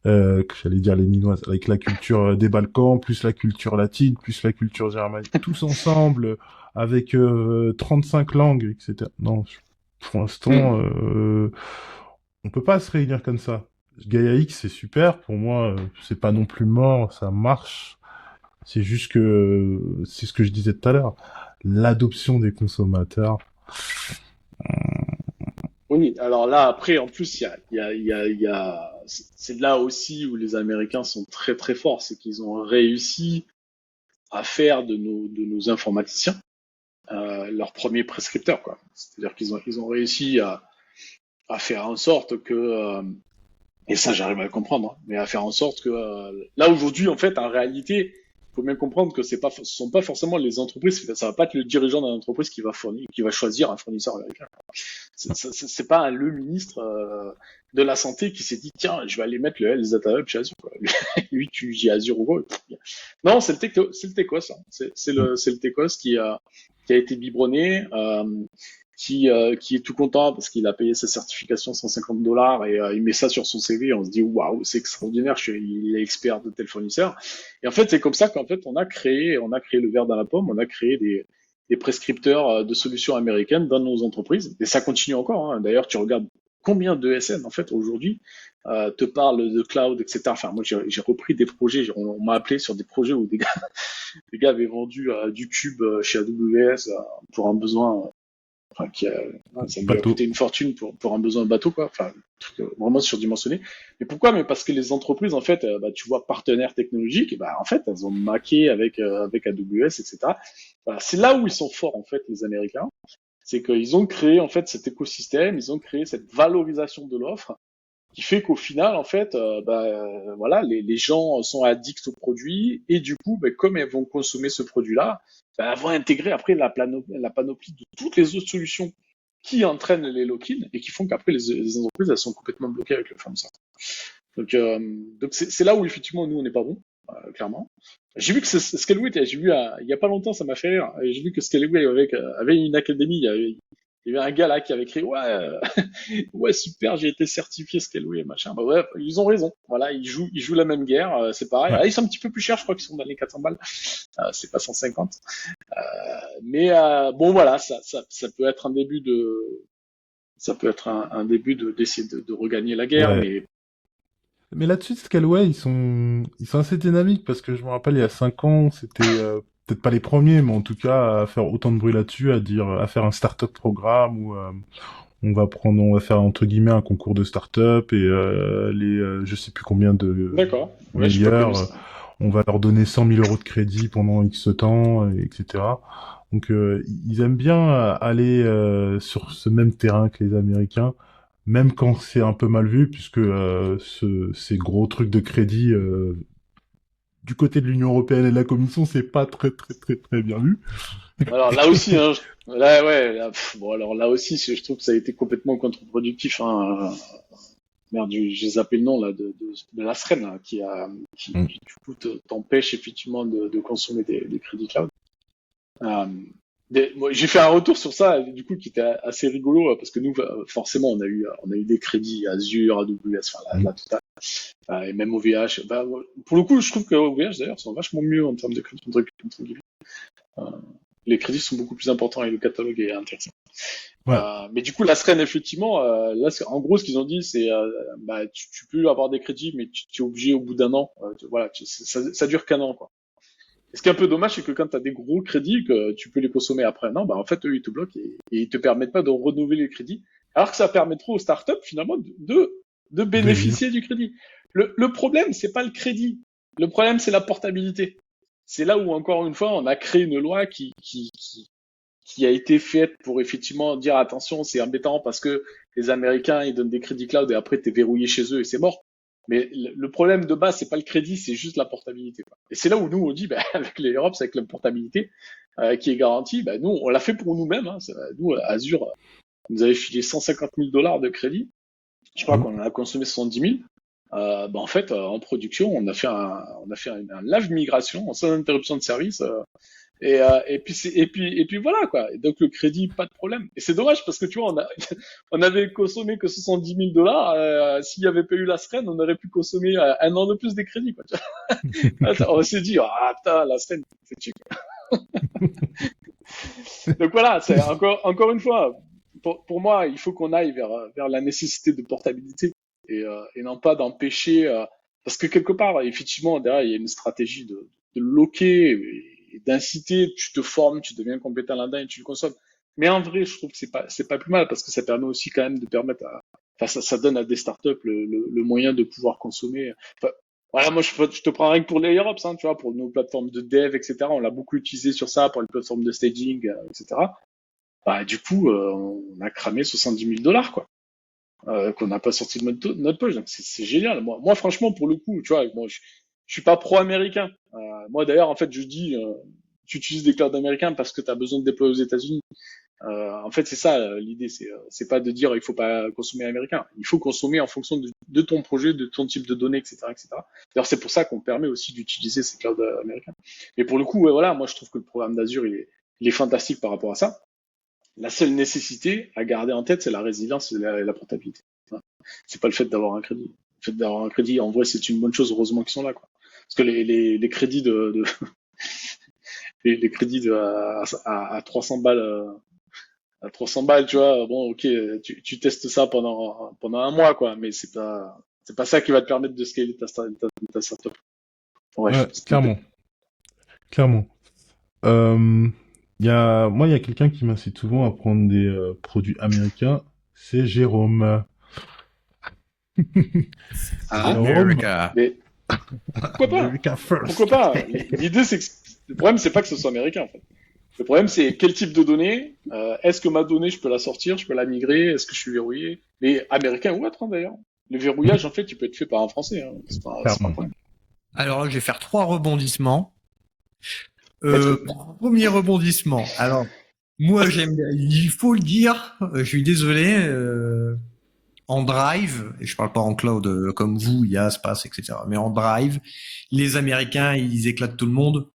que j'allais dire les minoises, avec la culture des Balkans, plus la culture latine, plus la culture germanique, tous ensemble avec 35 langues, etc. Non, pour l'instant,
Hmm.
on peut pas se réunir comme ça. Gaia X, c'est super. Pour moi, c'est pas non plus mort, ça marche. C'est juste que, c'est ce que je disais tout à l'heure, l'adoption des consommateurs.
Oui, alors là, après, en plus, c'est là aussi où les Américains sont très forts, c'est qu'ils ont réussi à faire de nos informaticiens leurs premiers prescripteurs, quoi. C'est-à-dire ils ont réussi à faire en sorte que et ça, j'arrive à le comprendre, hein. Mais à faire en sorte que là aujourd'hui, en fait, en réalité, il faut bien comprendre que ce sont pas forcément les entreprises. Ça va pas être le dirigeant d'une entreprise qui va fournir, qui va choisir un fournisseur américain. C'est pas le ministre de la santé qui s'est dit tiens, je vais aller mettre le Health Data Hub chez Azure. Quoi. Lui, tu dis Azure ou quoi. Non, c'est le Tecos. Hein.
Mm.
C'est le Tecos qui a été biberonné. Qui est tout content parce qu'il a payé sa certification $150 et il met ça sur son CV et on se dit waouh c'est extraordinaire il est expert de tel fournisseur et en fait c'est comme ça qu'en fait on a créé le verre dans la pomme on a créé des prescripteurs de solutions américaines dans nos entreprises et ça continue encore hein. D'ailleurs tu regardes combien de SN en fait aujourd'hui te parlent de cloud etc enfin moi j'ai repris des projets on m'a appelé sur des projets où des gars avaient vendu du cube chez AWS pour un besoin enfin, ça lui a
Bateau.
coûté une fortune pour un besoin de bateau, quoi. Enfin, un truc vraiment surdimensionné. Mais pourquoi? Mais parce que les entreprises, en fait, bah, tu vois, partenaires technologiques, et bah, en fait, elles ont maqué avec AWS, etc. Voilà, c'est là où ils sont forts, en fait, les Américains. C'est qu'ils ont créé, en fait, cet écosystème, ils ont créé cette valorisation de l'offre qui fait qu'au final, en fait, voilà, les gens sont addicts au produit et du coup, bah, comme elles vont consommer ce produit-là, bah, elles vont intégrer après la panoplie de toutes les autres solutions qui entraînent les lock-in et qui font qu'après les entreprises elles sont complètement bloquées avec le fournisseur. Donc c'est là où effectivement nous on n'est pas bon, clairement. J'ai vu que Scaleway, j'ai vu il y a pas longtemps, ça m'a fait rire. J'ai vu que Scaleway avait une académie. Il y avait un gars là qui avait écrit ouais, ouais super, j'ai été certifié Scaleway machin. Bah ouais, ils ont raison. Voilà, ils jouent la même guerre, c'est pareil.
Ouais.
Ah, ils sont un petit peu plus chers, je crois qu'ils sont dans les 400 balles. C'est pas 150. Mais bon voilà, ça peut être un début ça peut être un début d'essayer de regagner la guerre,
Ouais.
mais
Mais là-dessus, Scaleway, ils sont assez dynamiques parce que je me rappelle, il y a 5 ans, c'était peut-être pas les premiers, mais en tout cas à faire autant de bruit là-dessus, à faire un startup programme où on va faire entre guillemets un concours de startup et je sais plus combien de
D'accord. Ouais, j'ai pas connu
meilleurs,
ça.
on va leur donner 100 000 euros de crédit pendant X temps, etc. Donc ils aiment bien aller sur ce même terrain que les Américains, même quand c'est un peu mal vu, puisque ces gros trucs de crédit du côté de l'Union européenne et de la Commission, c'est pas très bien vu.
Alors là aussi, hein, là, ouais, là, bon, alors là aussi, je trouve que ça a été complètement contre-productif. Hein. Merde, j'ai zappé le nom là de la SREN là,
Mm.
qui, du coup t'empêche effectivement de consommer des crédits cloud. Euh, moi, j'ai fait un retour sur ça, du coup, qui était assez rigolo parce que nous, forcément, on a eu des crédits Azure, AWS, enfin
Mm.
la totale, et même OVH. Bah, pour le coup, je trouve que OVH d'ailleurs sont vachement mieux en termes de crédits entre guillemets. Euh, les crédits sont beaucoup plus importants et le catalogue est intéressant.
Ouais,
Mais du coup, la Sren, effectivement, là, en gros, ce qu'ils ont dit, c'est, bah, tu peux avoir des crédits, mais tu es obligé au bout d'un an. Voilà, ça dure qu'un an, quoi. Et ce qui est un peu dommage, c'est que quand tu as des gros crédits, que tu peux les consommer après un an, bah, en fait, eux, ils te bloquent et ils te permettent pas de renouveler les crédits. Alors que ça permettrait aux startups, finalement, de
de vivre.
bénéficier du crédit. Le problème, c'est pas le crédit. Le problème, c'est la portabilité. C'est là où, encore une fois, on a créé une loi qui a été faite pour effectivement dire attention, c'est embêtant parce que les Américains ils donnent des crédits cloud et après t'es verrouillé chez eux et c'est mort. Mais le problème de base c'est pas le crédit, c'est juste la portabilité. Quoi. Et c'est là où nous on dit, bah, avec les Europe, c'est avec la portabilité qui est garantie. Bah, nous on l'a fait pour nous-mêmes. Hein. Nous Azure nous avait filé 150 000 dollars de crédit. Je crois
Mm.
qu'on en a consommé 70 000. Bah, en fait, en production, on a fait un lave migration sans interruption de service. Et puis voilà quoi. Et donc le crédit, pas de problème. Et c'est dommage parce que tu vois, on avait consommé que 70 000 dollars. S'il n'y avait pas eu la SREN, on aurait pu consommer un an de plus des crédits. Quoi. On s'est dit, ah putain, la SREN, c'est cheap. Donc voilà, c'est encore une fois, pour moi, il faut qu'on aille vers la nécessité de portabilité et non pas d'empêcher. Parce que quelque part, effectivement, derrière, il y a une stratégie de loquer et d'inciter. Tu te formes, tu deviens compétent là-dedans et tu le consommes. Mais en vrai, je trouve que c'est pas plus mal parce que ça permet aussi quand même de permettre enfin, ça donne à des startups le moyen de pouvoir consommer. Enfin, voilà, moi, je te prends rien que pour les Europe, hein, tu vois, pour nos plateformes de dev, etc. On l'a beaucoup utilisé sur ça, pour les plateformes de staging, etc. Bah, du coup, on a cramé 70 000 dollars, quoi, qu'on n'a pas sorti de notre poche. Donc, c'est génial. Moi, franchement, pour le coup, tu vois, moi, je suis pas pro-américain. Moi, d'ailleurs, en fait, je dis, tu utilises des clouds américains parce que tu as besoin de déployer aux États-Unis. En fait, c'est ça l'idée. C'est pas de dire il faut pas consommer américain. Il faut consommer en fonction de ton projet, de ton type de données, etc., etc. D'ailleurs, c'est pour ça qu'on permet aussi d'utiliser ces clouds américains. Mais pour le coup, ouais, voilà, moi je trouve que le programme d'Azure il est fantastique par rapport à ça. La seule nécessité à garder en tête, c'est la résilience et la portabilité. Voilà. C'est pas le fait d'avoir un crédit. Le fait d'avoir un crédit, en vrai, c'est une bonne chose. Heureusement qu'ils sont là, quoi. Parce que les crédits les crédits à 300 balles. À 300 balles, tu vois, bon, ok, tu testes ça pendant un mois, quoi, mais c'est pas ça qui va te permettre de scaler ta startup. Bref,
Ouais,
c'était une
clairement, clairement. Moi, il y a quelqu'un qui m'incite souvent à prendre des produits américains. C'est Jérôme. Jérôme,
America.
Mais pourquoi pas?
America
Pourquoi
first.
pas? L'idée, c'est que le problème, c'est pas que ce soit américain, en fait. Le problème, c'est quel type de données, est-ce que ma donnée, je peux la sortir, je peux la migrer, est-ce que je suis verrouillé? Mais américain ou autre, hein, d'ailleurs. Le verrouillage, en fait, il peut être fait par un Français, hein. C'est pas un
Clairement.
problème.
Alors là, je vais faire 3 rebondissements.
Let's
Premier rebondissement. Alors, moi, il faut le dire, je suis désolé, en Drive, et je parle pas en cloud comme vous, IaaS, Space, etc., mais en Drive, les Américains, ils éclatent tout le monde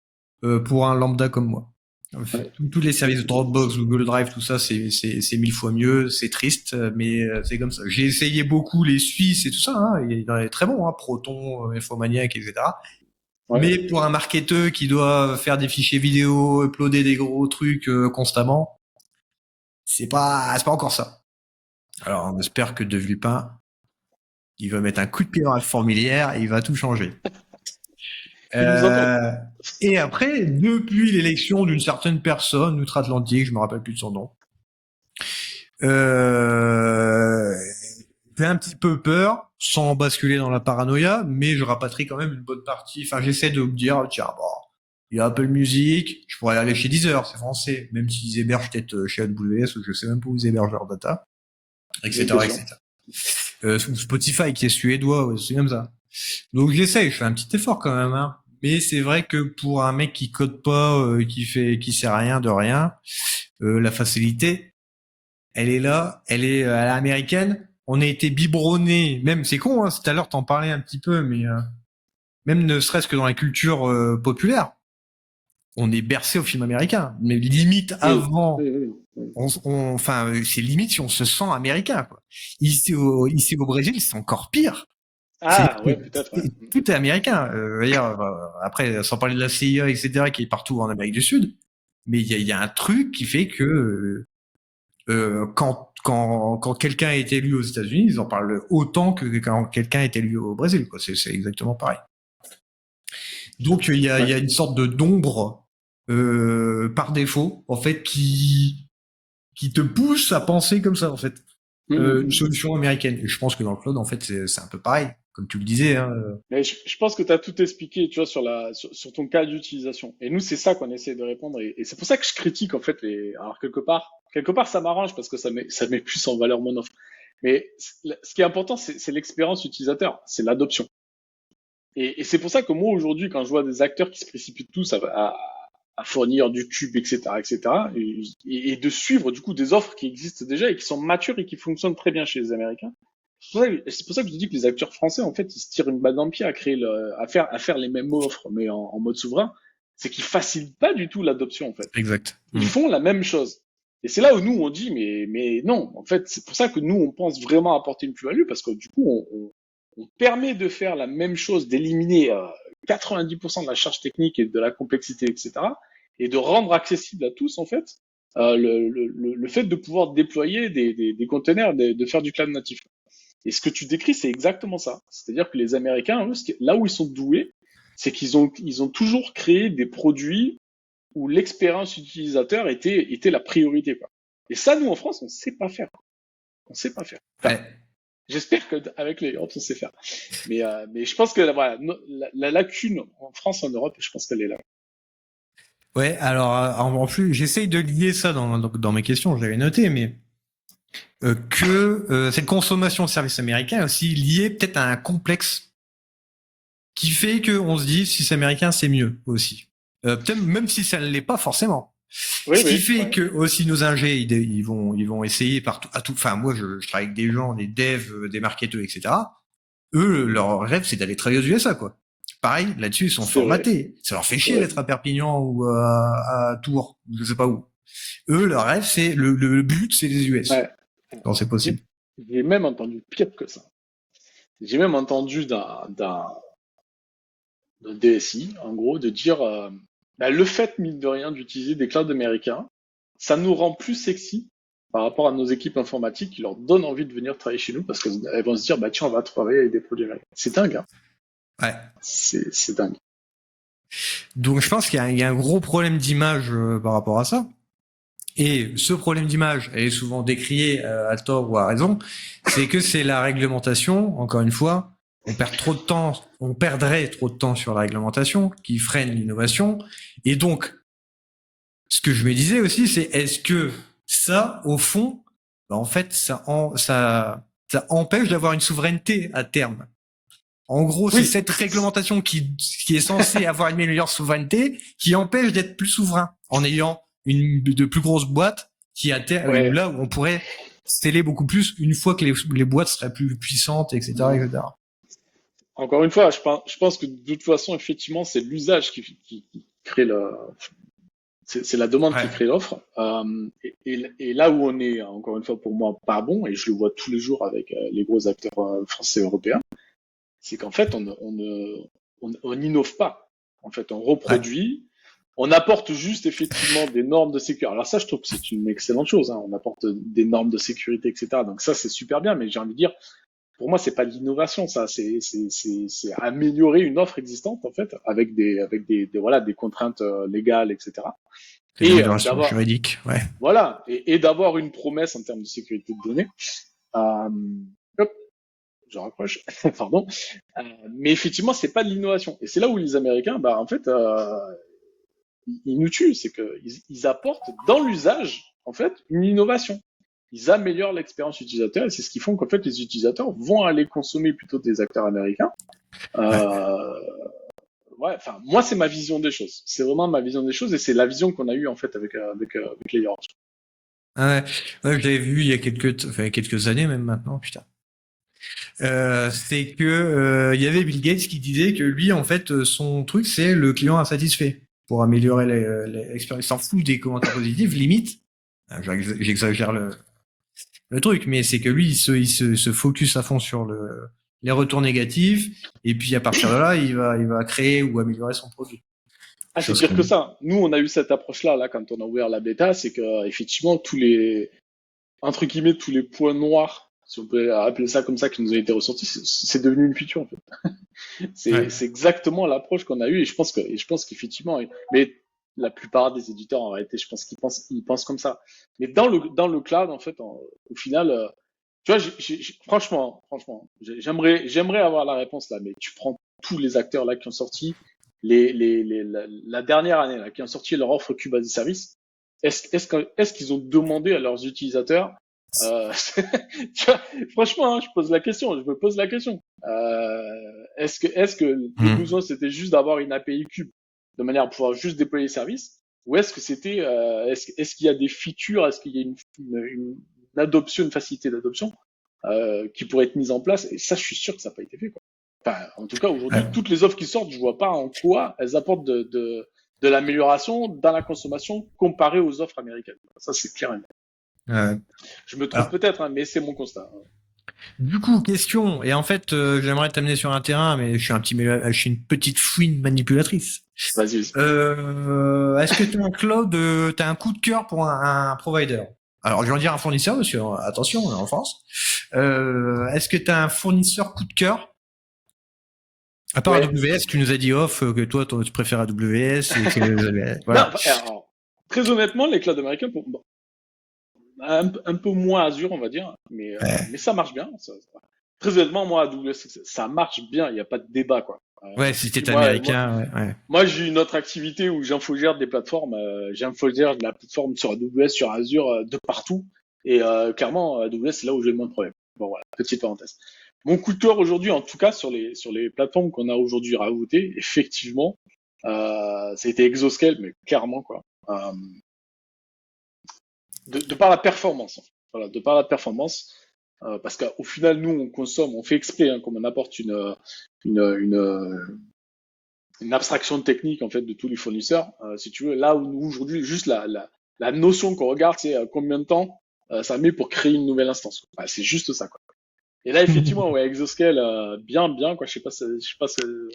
pour un lambda comme moi.
Ouais.
Tous les services de Dropbox, Google Drive, tout ça, c'est 1000 fois mieux, c'est triste, mais c'est comme ça. J'ai essayé beaucoup les Suisses et tout ça, hein, il y en a des très bons, hein, Proton, Infomaniac, etc.
Ouais.
Mais pour un marketeur qui doit faire des fichiers vidéo, uploader des gros trucs constamment, c'est pas encore ça. Alors on espère que De Villepin, il va mettre un coup de pied dans la fourmilière et il va tout changer.
Il nous entend.
Et après, depuis l'élection d'une certaine personne outre-Atlantique, je me rappelle plus de son nom, j'ai un petit peu peur, sans basculer dans la paranoïa, mais je rapatrie quand même une bonne partie. Enfin, j'essaie de me dire, tiens, bon, il y a Apple Music, je pourrais aller chez Deezer, c'est français, même s'ils hébergent peut-être chez AWS, ou je sais même pas où ils hébergent leur data, etc., etc. Ou Spotify, qui est suédois, ouais, c'est comme ça. Donc j'essaye, je fais un petit effort quand même, hein. Mais c'est vrai que pour un mec qui code pas, qui sait rien de rien, la facilité, elle est là, elle est à l'américaine. On a été biberonné, même c'est con, hein, tout à l'heure t'en parlais un petit peu, mais même ne serait-ce que dans la culture populaire, on est bercé au film américain. Mais limite avant, enfin c'est limite si on se sent américain, quoi. Ici au Brésil, c'est encore pire.
Ah ouais, peut-être. Ouais.
Tout est américain. Après, sans parler de la CIA, etc., qui est partout en Amérique du Sud, mais il y a un truc qui fait que quand quelqu'un est élu aux États-Unis, ils en parlent autant que quand quelqu'un est élu au Brésil, quoi. C'est exactement pareil. Donc il y a une sorte de d'ombre par défaut, en fait, qui te pousse à penser comme ça, en fait. Une solution américaine. Et je pense que dans le cloud, en fait, c'est un peu pareil, comme tu le disais. Hein.
Mais je pense que tu as tout expliqué, tu vois, sur ton cas d'utilisation. Et nous, c'est ça qu'on essaie de répondre. Et c'est pour ça que je critique, en fait, alors quelque part, ça m'arrange parce que ça met plus en valeur mon offre. Mais ce qui est important, c'est l'expérience utilisateur, c'est l'adoption. Et c'est pour ça que moi, aujourd'hui, quand je vois des acteurs qui se précipitent tous à fournir du cube, etc., etc., et de suivre, du coup, des offres qui existent déjà et qui sont matures et qui fonctionnent très bien chez les Américains. C'est pour ça que je dis que les acteurs français, en fait, ils se tirent une balle dans le pied à faire les mêmes offres, mais en mode souverain. C'est qu'ils facilitent pas du tout l'adoption, en fait.
Exact.
Ils font la même chose. Et c'est là où nous, on dit, mais non. En fait, c'est pour ça que nous, on pense vraiment apporter une plus-value parce que du coup, on permet de faire la même chose, d'éliminer 90% de la charge technique et de la complexité, etc. Et de rendre accessible à tous, en fait, le fait de pouvoir déployer des containers, de faire du cloud natif. Et ce que tu décris, c'est exactement ça. C'est-à-dire que les Américains, eux, là où ils sont doués, c'est qu'ils ont toujours créé des produits où l'expérience utilisateur était la priorité, quoi. Et ça, nous, en France, on sait pas faire. On sait pas faire. Enfin,
Ouais.
j'espère qu'avec les Europes, on sait faire. Mais je pense que voilà, la lacune en France, en Europe, je pense qu'elle est là.
Ouais, alors en plus, j'essaye de lier ça dans mes questions, j'avais noté, mais cette consommation de services américains est aussi liée peut-être à un complexe qui fait que on se dit si c'est américain, c'est mieux aussi. Peut-être même si ça ne l'est pas forcément.
Oui,
Ce qui
oui,
fait
ouais.
que aussi nos ingés, ils vont essayer partout, à tout. Enfin, moi, je travaille avec des gens, des devs, des marketeurs, etc. Eux, leur rêve, c'est d'aller travailler aux USA, quoi. Pareil, là-dessus, ils sont
C'est
formatés.
vrai.
Ça leur fait chier
Ouais.
d'être à Perpignan ou à Tours, je sais pas où. Eux, leur rêve, c'est le but, c'est les US.
Ouais.
Quand c'est possible.
J'ai même entendu pire que ça. J'ai même entendu d'un DSI, en gros, de dire le fait, mine de rien, d'utiliser des clouds américains, ça nous rend plus sexy par rapport à nos équipes informatiques qui leur donnent envie de venir travailler chez nous parce qu'elles vont se dire, bah tiens, on va travailler avec des produits américains. C'est dingue, hein.
Ouais.
C'est dingue.
Donc, je pense qu'il y a un gros problème d'image par rapport à ça. Et ce problème d'image, elle est souvent décriée à tort ou à raison, c'est que c'est la réglementation, encore une fois, on perdrait trop de temps sur la réglementation qui freine l'innovation. Et donc, ce que je me disais aussi, c'est est-ce que ça, au fond, en fait, ça empêche d'avoir une souveraineté à terme. En gros, c'est cette réglementation qui est censée avoir une meilleure souveraineté qui empêche d'être plus souverain en ayant de plus grosses boîtes qui à terme, là où on pourrait sceller beaucoup plus une fois que les boîtes seraient plus puissantes, etc., etc.
Encore une fois, je pense que de toute façon, effectivement, c'est l'usage qui crée c'est la demande qui crée l'offre. Et là où on est, encore une fois, pour moi, pas bon, et je le vois tous les jours avec les gros acteurs français et européens, c'est qu'en fait, on n'innove pas. En fait, on reproduit, on apporte juste effectivement des normes de sécurité. Alors ça, je trouve que c'est une excellente chose, hein. On apporte des normes de sécurité, etc. Donc ça, c'est super bien, mais j'ai envie de dire, pour moi, c'est pas de l'innovation, ça. C'est améliorer une offre existante, en fait, avec voilà, des contraintes légales, etc.
C'est
Et
l'amélioration juridique, ouais.
voilà, et d'avoir une promesse en termes de sécurité de données. Hop, je raccroche, pardon. Mais effectivement, c'est pas de l'innovation. Et c'est là où les Américains, en fait, ils nous tuent. C'est qu'ils apportent dans l'usage, en fait, une innovation. Ils améliorent l'expérience utilisateur et c'est ce qui font qu'en fait, les utilisateurs vont aller consommer plutôt des acteurs américains. Ouais, enfin, moi, c'est ma vision des choses. C'est vraiment ma vision des choses et c'est la vision qu'on a eue, en fait, avec les Europe.
Ouais, je l'avais vu il y a quelques années même maintenant, putain. C'est que il y avait Bill Gates qui disait que lui, en fait, son truc, c'est le client insatisfait pour améliorer l'expérience. Il s'en fout des commentaires positifs, limite. J'exagère le truc, mais c'est que lui, il se focus à fond sur les retours négatifs, et puis à partir de là, il va créer ou améliorer son produit.
Ah, c'est pire que ça. Nous, on a eu cette approche-là, là, quand on a ouvert la bêta, c'est que, effectivement, entre guillemets, tous les points noirs, si on peut appeler ça comme ça, qui nous ont été ressortis, c'est devenu une feature, en fait. C'est exactement l'approche qu'on a eue, et je pense qu'effectivement, mais la plupart des éditeurs, en réalité, je pense qu'ils pensent comme ça. Mais dans le cloud, en fait, au final, tu vois, franchement, j'aimerais avoir la réponse là, mais tu prends tous les acteurs là qui ont sorti la dernière année là, qui ont sorti leur offre Cube as a Service. Est-ce qu'ils ont demandé à leurs utilisateurs tu vois, franchement, hein, je me pose la question. Est-ce que le besoin c'était juste d'avoir une API Cube de manière à pouvoir juste déployer les services, ou est-ce que c'était, est-ce qu'il y a des features, est-ce qu'il y a une adoption, une facilité d'adoption qui pourrait être mise en place? Et ça, je suis sûr que ça n'a pas été fait, quoi. Enfin, en tout cas, aujourd'hui, toutes les offres qui sortent, je vois pas en quoi elles apportent de l'amélioration dans la consommation comparée aux offres américaines. Ça, c'est clair et net. Je me trompe peut-être, hein, mais c'est mon constat.
Du coup, question, et en fait, j'aimerais t'amener sur un terrain, mais je suis une petite fouine manipulatrice.
Vas-y.
Est-ce que tu as un cloud, t'as un coup de cœur pour un provider? Alors, je vais dire un fournisseur, parce que, attention, on est en France. Est-ce que tu as un fournisseur coup de cœur? À part AWS, tu nous as dit off que toi, tu préfères AWS. Et que,
voilà. Non, alors, très honnêtement, les clouds américains, un peu moins Azure, on va dire, mais ça marche bien. Très honnêtement, moi, AWS, ça marche bien, il n'y a pas de débat, quoi.
Ouais, si t'es américain, ouais.
Moi, j'ai une autre activité où j'infogère des plateformes, j'infogère de la plateforme sur AWS, sur Azure, de partout. Et clairement, AWS, c'est là où j'ai le moins de problèmes. Bon, voilà, petite parenthèse. Mon coup de cœur aujourd'hui, en tout cas, sur les plateformes qu'on a aujourd'hui rajoutées, effectivement, ça a été Exoscale, mais clairement, quoi. De par la performance. Voilà, de par la performance. Parce qu'au final, nous, on consomme, on fait exprès, hein, comme on apporte une abstraction technique, en fait, de tous les fournisseurs. Si tu veux, là où nous, aujourd'hui, juste la notion qu'on regarde, c'est combien de temps ça met pour créer une nouvelle instance. C'est juste ça, quoi. Et là, effectivement, ouais, Exoscale, bien, quoi. Je sais pas,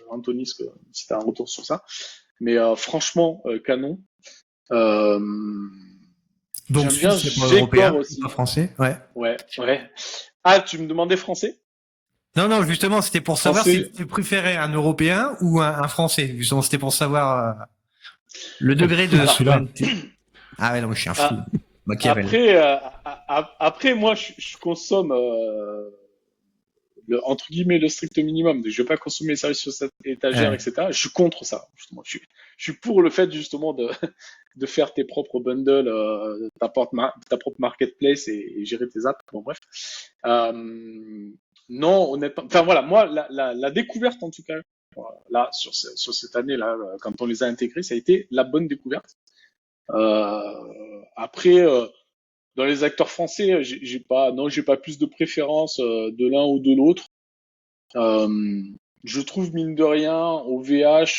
Anthony, si t'as un retour sur ça. Mais franchement, canon.
Donc, c'est pas européen, c'est pas français, ouais.
Ouais. Ah, tu me demandais français?
Non, justement, c'était pour savoir si tu préférais un européen ou un français. Justement, c'était pour savoir le degré de souveraineté. Ah ouais, non, je suis un fou.
Après, moi, je consomme entre guillemets le strict minimum. Je vais pas consommer les services sur cette étagère, etc. Je suis contre ça, justement. Je suis pour le fait justement de faire tes propres bundles, ta propre marketplace et gérer tes apps. Bon, bref. Non, honnêtement. Enfin voilà, moi, la découverte en tout cas, là sur cette année là, quand on les a intégrés, ça a été la bonne découverte. Après. Dans les acteurs français, j'ai pas plus de préférence de l'un ou de l'autre. Je trouve mine de rien OVH,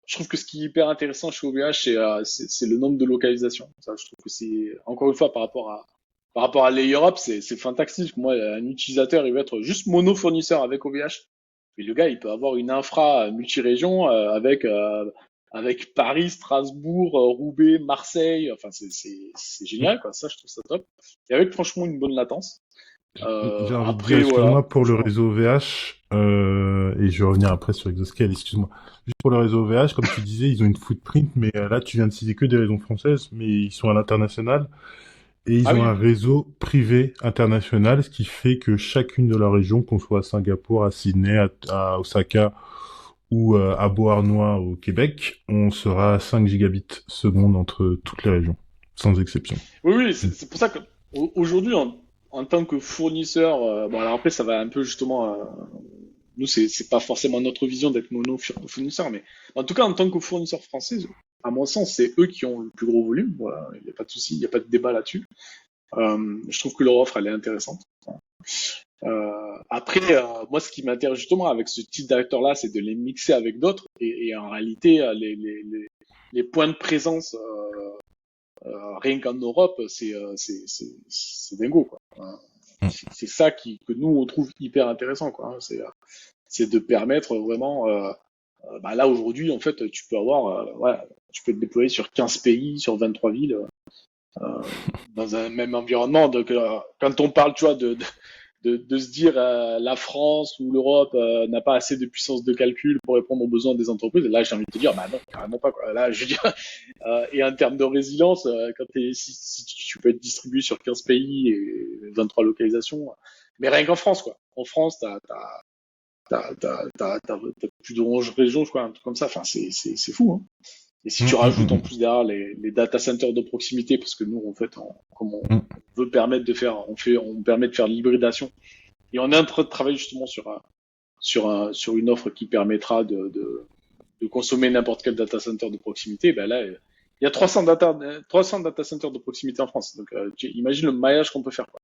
je trouve que ce qui est hyper intéressant chez OVH, c'est le nombre de localisations. Ça, je trouve que c'est encore une fois par rapport à l'Europe, c'est fantastique. Moi, un utilisateur, il va être juste mono-fournisseur avec OVH. Et le gars, il peut avoir une infra multi-région avec Paris, Strasbourg, Roubaix, Marseille, enfin c'est génial, quoi. Ça, je trouve ça top. Et avec franchement une bonne latence.
J'ai envie de dire,
Après, voilà.
excuse-moi, pour le réseau VH, et je vais revenir après sur Exoscale, excuse-moi. Juste pour le réseau VH, comme tu disais, ils ont une footprint, mais là, tu viens de citer que des réseaux françaises, mais ils sont à l'international, et
Ah
ils ont un
oui,
réseau privé international, ce qui fait que chacune de leurs régions, qu'on soit à Singapour, à Sydney, à Osaka, ou à Beauharnois au Québec, on sera à 5 gigabits seconde entre toutes les régions, sans exception.
oui, oui,
Mm.
c'est pour ça que aujourd'hui, en tant que fournisseur, bon alors après ça va un peu justement, nous c'est pas forcément notre vision d'être fournisseur, mais en tout cas en tant que fournisseur français, à mon sens c'est eux qui ont le plus gros volume, voilà, il n'y a pas de souci, il n'y a pas de débat là-dessus. Je trouve que leur offre elle est intéressante. Après, moi ce qui m'intéresse justement avec ce type d'acteurs-là, c'est de les mixer avec d'autres, et en réalité les points de présence rien qu'en Europe, c'est dingo, quoi. C'est ça que nous on trouve hyper intéressant, quoi. C'est de permettre vraiment, bah là aujourd'hui en fait tu peux avoir, ouais, tu peux te déployer sur 15 pays, sur 23 villes, dans un même environnement. Donc quand on parle, tu vois, de se dire la France ou l'Europe n'a pas assez de puissance de calcul pour répondre aux besoins des entreprises, là j'ai envie de te dire bah non, carrément pas, quoi. Là je veux dire, et en termes de résilience, si tu peux être distribué sur 15 pays et 23 localisations, mais rien qu'en France, quoi. En France t'as plus de 11 régions, quoi, un truc comme ça. Enfin c'est fou, hein. Et si tu rajoutes en
Mm.
plus derrière les data centers de proximité, parce que nous, en fait, comme on
Mm.
veut permettre de faire, on permet de faire de l'hybridation. Et on est en train de travailler justement sur une offre qui permettra de consommer n'importe quel data center de proximité. Ben là, il y a 300 data centers de proximité en France. Donc, tu imagines le maillage qu'on peut faire, quoi.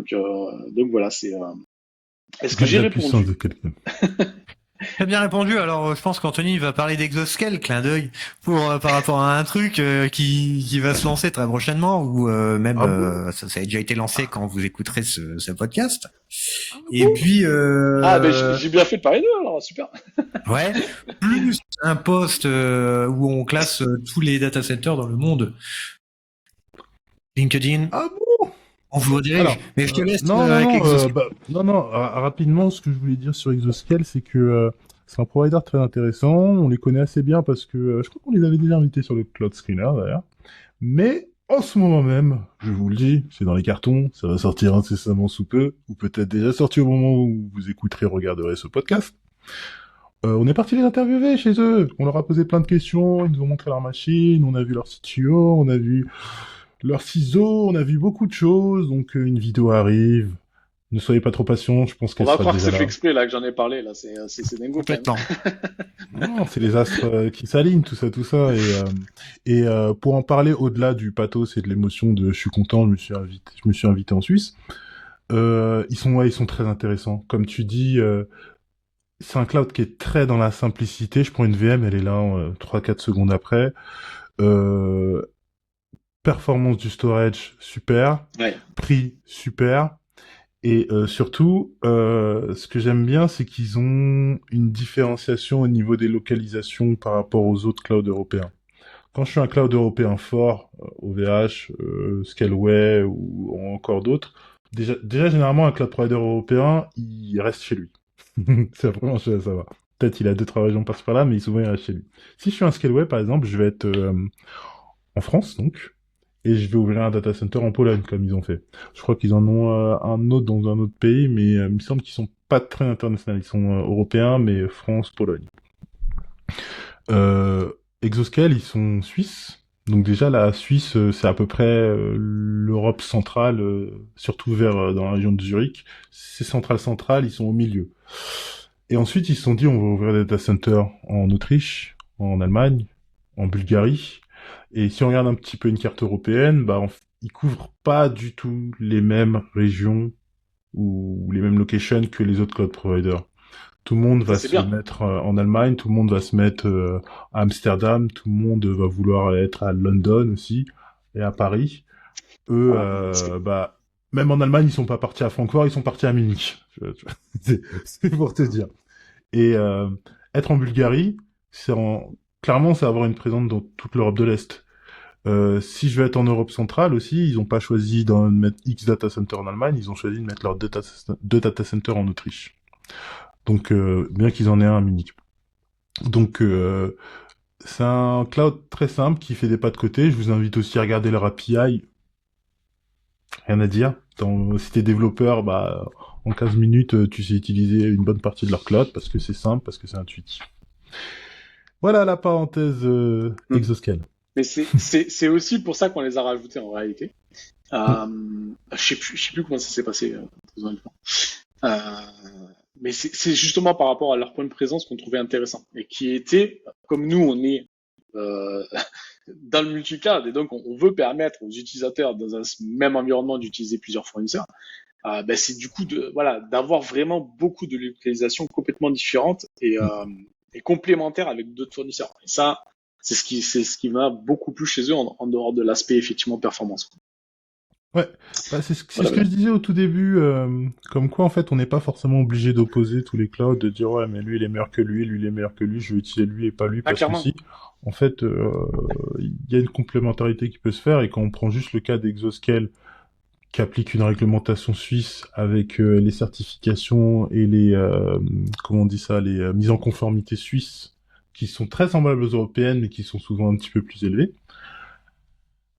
Tu vois. Donc voilà, est-ce que j'ai
La puissance
répondu?
de quelqu'un.
Très bien répondu. Alors, je pense qu'Anthony va parler d'Exoscale, clin d'œil, par rapport à un truc qui va se lancer très prochainement, ou même
Ah bon?
ça a déjà été lancé quand vous écouterez ce podcast.
Ah
Et
bon?
puis,
Ah, ben j'ai bien fait de parler d'eux, alors super.
ouais, plus un post où on classe tous les data centers dans le monde. LinkedIn,
Ah bon?
on vous redirige.
Alors,
Mais je te laisse
non, non,
avec
non,
Exoscale.
non, rapidement, ce que je voulais dire sur Exoscale, c'est que c'est un provider très intéressant. On les connaît assez bien parce que je crois qu'on les avait déjà invités sur le Cloud Screener, d'ailleurs. Mais en ce moment même, je vous le dis, c'est dans les cartons, ça va sortir incessamment sous peu, ou peut-être déjà sorti au moment où vous écouterez, regarderez ce podcast. On est parti les interviewer chez eux. On leur a posé plein de questions, ils nous ont montré leur machine, on a vu leur CTO, on a vu leurs ciseaux, on a vu beaucoup de choses. Donc une vidéo arrive. Ne soyez pas trop patients, je pense
On
qu'elle
va
sera
croire que
déjà
c'est fait
là.
exprès, là, que j'en ai parlé, là. C'est dingo, quand même.
Complètement.
Non, c'est les astres qui s'alignent, tout ça, tout ça. Et pour en parler au-delà du pathos et de l'émotion de je suis content, je me suis invité en Suisse. Ils sont très intéressants. Comme tu dis, c'est un cloud qui est très dans la simplicité. Je prends une VM, elle est là 3-4 secondes après. Euh, Performance du storage, super.
Ouais.
Prix, super. Et surtout, ce que j'aime bien, c'est qu'ils ont une différenciation au niveau des localisations par rapport aux autres clouds européens. Quand je suis un cloud européen fort, OVH, Scaleway ou encore d'autres, déjà généralement un cloud provider européen, il reste chez lui. C'est la première chose à savoir. Peut-être il a 2-3 régions par-ci par-là, mais souvent il reste chez lui. Si je suis un Scaleway, par exemple, je vais être en France, donc, et je vais ouvrir un data center en Pologne, comme ils ont fait. Je crois qu'ils en ont un autre dans un autre pays, mais il me semble qu'ils sont pas très internationaux. Ils sont européens, mais France, Pologne. Euh, Exoscale, ils sont suisses. Donc déjà, la Suisse, c'est à peu près l'Europe centrale, surtout vers dans la région de Zurich. C'est central, ils sont au milieu. Et ensuite, ils se sont dit, on va ouvrir des data centers en Autriche, en Allemagne, en Bulgarie. Et si on regarde un petit peu une carte européenne, bah, ils couvrent pas du tout les mêmes régions ou les mêmes locations que les autres cloud providers. Tout le monde
Ça,
va
c'est
se
bien.
mettre en Allemagne, tout le monde va se mettre à Amsterdam, tout le monde va vouloir être à London aussi et à Paris. Eux,
Voilà. C'est
bah, même en Allemagne, ils sont pas partis à Francfort, ils sont partis à Munich. C'est pour te dire. Et être en Bulgarie, clairement, c'est avoir une présence dans toute l'Europe de l'Est. Si je vais être en Europe centrale aussi, ils n'ont pas choisi de mettre X data center en Allemagne, ils ont choisi de mettre leurs deux data centers en Autriche. Donc, bien qu'ils en aient un mini. Donc, c'est un cloud très simple qui fait des pas de côté. Je vous invite aussi à regarder leur API. Rien à dire. Si t'es développeur, bah, en 15 minutes, tu sais utiliser une bonne partie de leur cloud parce que c'est simple, parce que c'est intuitif. Voilà la parenthèse
Hmm.
Exoscale.
Mais c'est aussi pour ça qu'on les a rajoutés en réalité.
Mm.
Je sais plus comment ça s'est passé, très honnêtement. Euh, mais c'est justement par rapport à leur point de présence qu'on trouvait intéressant et qui était, comme nous, on est euh, dans le multicloud et donc on veut permettre aux utilisateurs dans un même environnement d'utiliser plusieurs fournisseurs. Ben c'est du coup voilà d'avoir vraiment beaucoup de localisations complètement différentes et complémentaires avec d'autres fournisseurs. Et ça, c'est ce qui m'a beaucoup plu chez eux en dehors de l'aspect effectivement performance.
Ouais, bah, c'est
Voilà,
ce que
voilà.
je disais au tout début, comme quoi en fait on n'est pas forcément obligé d'opposer tous les clouds, de dire ouais mais lui il est meilleur que lui il est meilleur que lui, je vais utiliser lui et pas lui
Ah
parce que
clairement.
si. En fait, il y a une complémentarité qui peut se faire et quand on prend juste le cas d'Exoscale qui applique une réglementation suisse avec les certifications et les comment on dit ça, les mises en conformité suisses qui sont très semblables aux européennes mais qui sont souvent un petit peu plus élevées.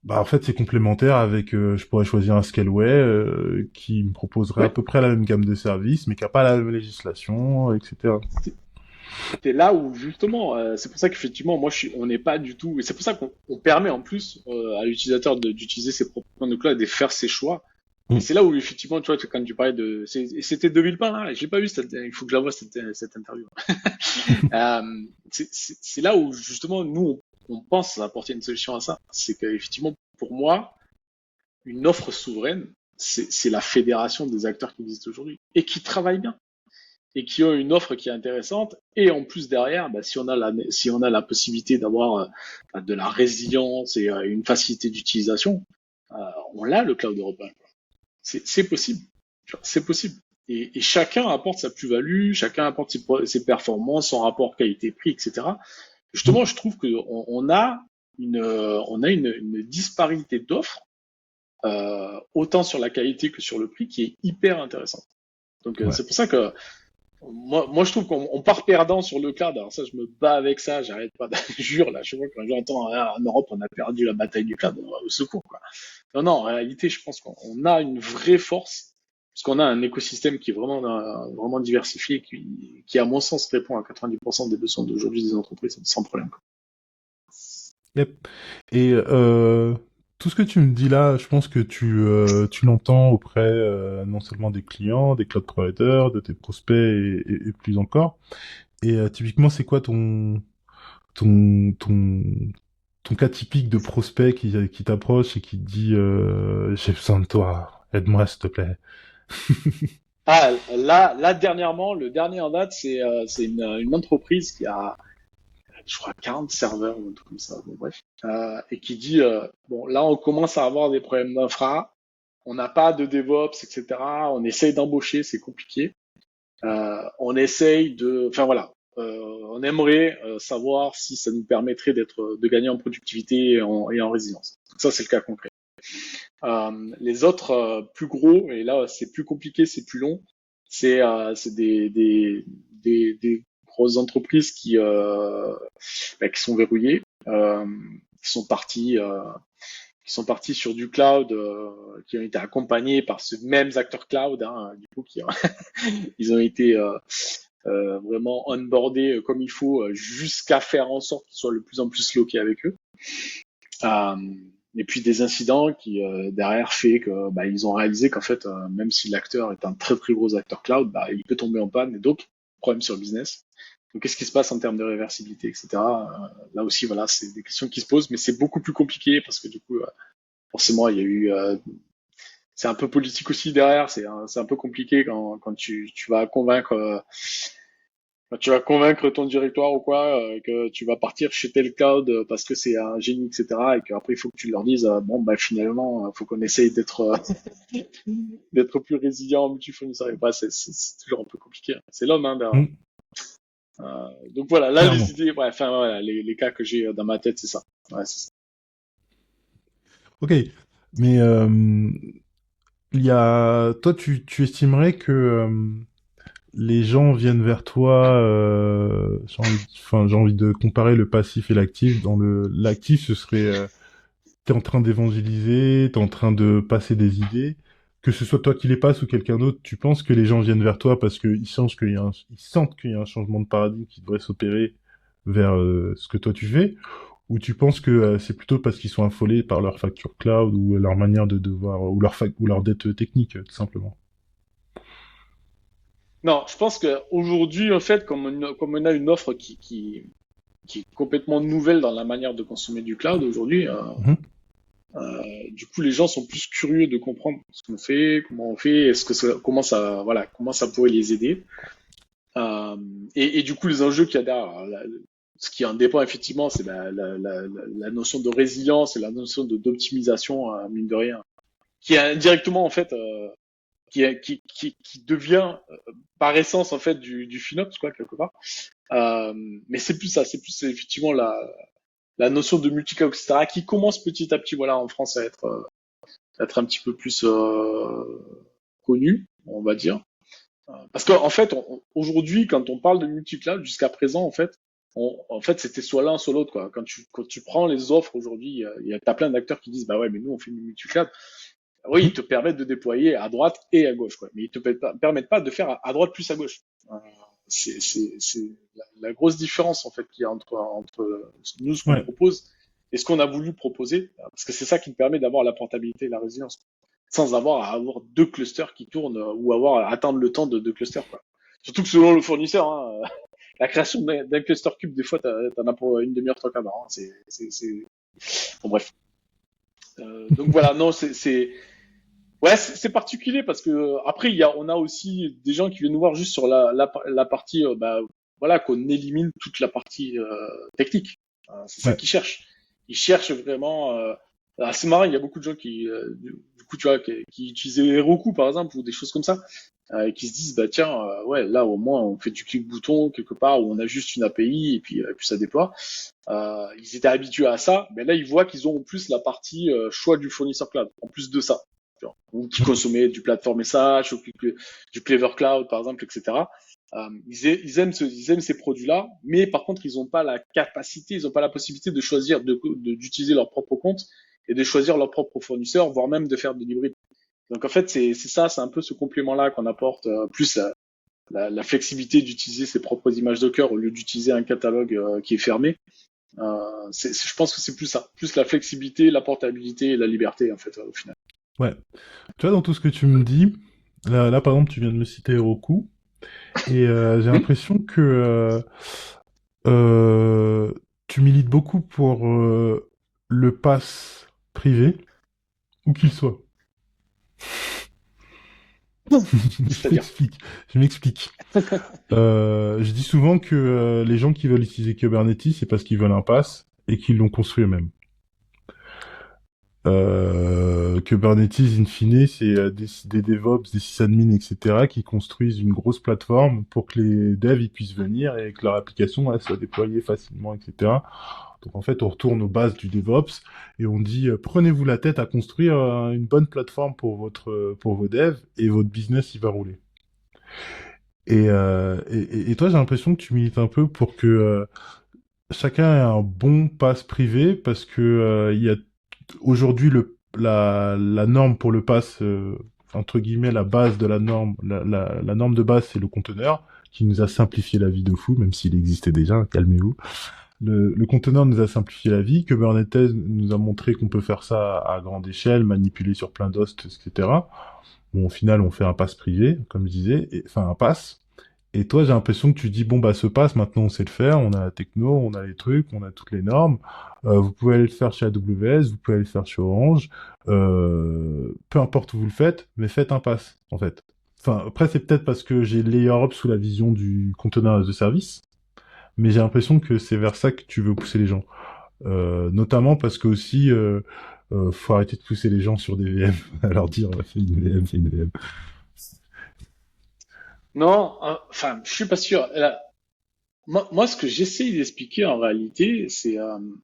Bah en fait c'est complémentaire avec je pourrais choisir un Scaleway qui me proposerait à
Ouais.
peu près la même gamme de services mais qui a pas la même législation, etc.
C'est là où justement, c'est pour ça qu'effectivement, on n'est pas du tout, et c'est pour ça qu'on permet en plus à l'utilisateur d'utiliser ses propres points de cloud et de faire ses choix. Et
Mm.
c'est là où effectivement, tu vois, quand tu parlais et c'était 2020, hein, j'ai pas vu il faut que je la vois cette interview. C'est là où justement nous on pense apporter une solution à ça. C'est qu'effectivement, pour moi, une offre souveraine, c'est la fédération des acteurs qui existent aujourd'hui et qui travaillent bien et qui ont une offre qui est intéressante. Et en plus derrière, bah, si on a la possibilité d'avoir de la résilience et une facilité d'utilisation, on l'a le cloud européen. C'est possible. C'est possible. Et chacun apporte sa plus-value, chacun apporte ses performances, son rapport qualité-prix, etc.
Mm.
Justement, je trouve qu'on a une disparité d'offres, autant sur la qualité que sur le prix, qui est hyper intéressante. Donc
Ouais.
c'est pour ça que moi, je trouve qu'on part perdant sur le cloud. Alors ça, je me bats avec ça, j'arrête pas, je jure là, je vois quand j'entends en Europe, on a perdu la bataille du cloud, au secours quoi. Non, non, en réalité, je pense qu'on a une vraie force, parce qu'on a un écosystème qui est vraiment diversifié, qui, à mon sens, répond à 90% des besoins d'aujourd'hui des entreprises sans problème.
Yep. Et tout ce que tu me dis là, je pense que tu l'entends auprès non seulement des clients, des cloud providers, de tes prospects et plus encore. Et typiquement, c'est quoi ton, ton, ton cas typique de prospect qui t'approche et qui te dit j'ai besoin de toi, aide-moi s'il te plaît.
Ah, là, dernièrement, le dernier en date, c'est une entreprise qui a, je crois, 40 serveurs ou un truc comme ça, bon, bref, et qui dit, bon, là, on commence à avoir des problèmes d'infra, on n'a pas de DevOps, etc. On essaye d'embaucher, c'est compliqué. On essaye enfin voilà, on aimerait savoir si ça nous permettrait de gagner en productivité et en résilience. Donc ça, c'est le cas concret. Les autres plus gros, et là c'est plus compliqué, c'est plus long, c'est des grosses entreprises qui sont verrouillées, qui sont parties sur du cloud, qui ont été accompagnés par ce mêmes acteurs cloud, hein, du coup, ils ont été vraiment onboardés comme il faut jusqu'à faire en sorte qu'ils soient de plus en plus loqués avec eux. Euh, et puis des incidents qui derrière fait que bah, ils ont réalisé qu'en fait, même si l'acteur est un très très gros acteur cloud, bah, il peut tomber en panne et donc problème sur le business. Donc qu'est-ce qui se passe en termes de réversibilité, etc. Là aussi, voilà, c'est des questions qui se posent, mais c'est beaucoup plus compliqué parce que du coup, forcément, il y a eu c'est un peu politique aussi derrière. C'est un peu compliqué quand tu vas convaincre ton directoire ou quoi, que tu vas partir chez tel cloud parce que c'est un génie, etc. Et qu'après il faut que tu leur dises bon bah finalement faut qu'on essaye d'être plus résilient en multi-fournisseur. Et bah, c'est toujours un peu compliqué. C'est l'homme hein, derrière.
Mm,
Donc voilà, là les
clairement.
idées, ouais, enfin voilà, les cas que j'ai dans ma tête c'est ça. Ouais, c'est ça.
Ok, mais toi, tu estimerais que les gens viennent vers toi. J'ai envie de comparer le passif et l'actif. L'actif, ce serait t'es en train d'évangéliser, t'es en train de passer des idées. Que ce soit toi qui les passes ou quelqu'un d'autre, tu penses que les gens viennent vers toi parce qu'ils sentent ils sentent qu'il y a un changement de paradigme qui devrait s'opérer vers ce que toi tu fais, ou tu penses que c'est plutôt parce qu'ils sont affolés par leur facture cloud ou leur manière de devoir ou leur dette technique tout simplement.
Non, je pense qu'aujourd'hui, en fait, comme on a une offre qui est complètement nouvelle dans la manière de consommer du cloud aujourd'hui,
Mhm.
du coup, les gens sont plus curieux de comprendre ce qu'on fait, comment on fait, voilà, comment ça pourrait les aider. Euh, et du coup, les enjeux qu'il y a derrière, alors, ce qui en dépend effectivement, c'est la notion de résilience et la notion d'optimisation, mine de rien, qui est indirectement en fait, qui devient par essence en fait du FinOps quoi quelque part. Euh, mais c'est plus ça, c'est plus effectivement la notion de multi-cloud, etc., qui commence petit à petit, voilà, en France à être un petit peu plus connue, on va dire. Parce qu'en fait, aujourd'hui, quand on parle de multi-cloud, jusqu'à présent, en fait, c'était soit l'un, soit l'autre, quoi. Quand tu prends les offres aujourd'hui, t'as plein d'acteurs qui disent, bah ouais, mais nous, on fait du multi-cloud. Oui, ils
Mhm.
te permettent de déployer à droite et à gauche, quoi. Mais ils te permettent pas de faire à droite plus à gauche. Euh, c'est la grosse différence, en fait, qu'il y a entre nous, ce qu'on
Ouais.
propose et ce qu'on a voulu proposer. Parce que c'est ça qui te permet d'avoir la portabilité et la résilience. Sans avoir à avoir deux clusters qui tournent ou avoir à attendre le temps de deux clusters, quoi. Surtout que selon le fournisseur, hein, la création d'un cluster cube, des fois, t'en as pour une demi-heure, trois quarts d'heure. Hein. Bon, bref. Donc voilà, non, ouais, c'est particulier parce que après on a aussi des gens qui viennent nous voir juste sur la partie, bah, voilà, qu'on élimine toute la partie technique. C'est ça
Ouais.
qu'ils cherchent. Ils cherchent vraiment. C'est marrant, il y a beaucoup de gens du coup, tu vois, qui utilisaient Heroku par exemple ou des choses comme ça, et qui se disent bah tiens, ouais, là au moins on fait du clic-bouton quelque part où on a juste une API et puis ça déploie. Ils étaient habitués à ça, mais là ils voient qu'ils ont en plus la partie choix du fournisseur cloud, en plus de ça, ou qui
Mhm.
consommaient du plateforme SH, ou du Clever Cloud par exemple, etc. Ils aiment ces produits-là, mais par contre ils n'ont pas la capacité, ils n'ont pas la possibilité de choisir d'utiliser leur propre compte et de choisir leur propre fournisseur, voire même de faire de l'hybride. Donc en fait c'est ça, c'est un peu ce complément-là qu'on apporte, plus la flexibilité d'utiliser ses propres images Docker au lieu d'utiliser un catalogue qui est fermé. Je pense que c'est plus ça, plus la flexibilité, la portabilité et la liberté en fait au final.
Ouais. Tu vois, dans tout ce que tu me dis, là par exemple, tu viens de me citer Heroku, et j'ai
Hmm.
l'impression que euh, tu milites beaucoup pour le pass privé, où qu'il soit. Je
C'est-à-dire.
m'explique. Je m'explique. Je dis souvent que les gens qui veulent utiliser Kubernetes, c'est parce qu'ils veulent un pass et qu'ils l'ont construit eux-mêmes. Kubernetes, in fine, c'est des DevOps, des sysadmins, etc., qui construisent une grosse plateforme pour que les devs ils puissent venir et que leur application elle, soit déployée facilement, etc. Donc en fait, on retourne aux bases du DevOps et on dit prenez-vous la tête à construire une bonne plateforme pour vos devs et votre business il va rouler. Et toi, j'ai l'impression que tu milites un peu pour que chacun ait un bon pass privé parce que il y a aujourd'hui la norme pour le pass, entre guillemets, la base de la norme, la norme de base, c'est le conteneur qui nous a simplifié la vie de fou, même s'il existait déjà, hein, calmez-vous. Le conteneur nous a simplifié la vie, Kubernetes nous a montré qu'on peut faire ça à grande échelle, manipuler sur plein d'hosts, etc. Bon, au final, on fait un pass privé, comme je disais, enfin un pass. Et toi, j'ai l'impression que tu dis, bon, bah, ce pass, maintenant, on sait le faire, on a la techno, on a les trucs, on a toutes les normes. Vous pouvez aller le faire chez AWS, vous pouvez aller le faire chez Orange. Peu importe où vous le faites, mais faites un pass, en fait. Enfin, après, c'est peut-être parce que j'ai Layer Up sous la vision du conteneur as a service, mais j'ai l'impression que c'est vers ça que tu veux pousser les gens. Notamment parce que aussi, faut arrêter de pousser les gens sur des VM, à leur dire, fais une VM, fais une VM.
Non, enfin, je suis pas sûr. Moi, ce que j'essaye d'expliquer en réalité,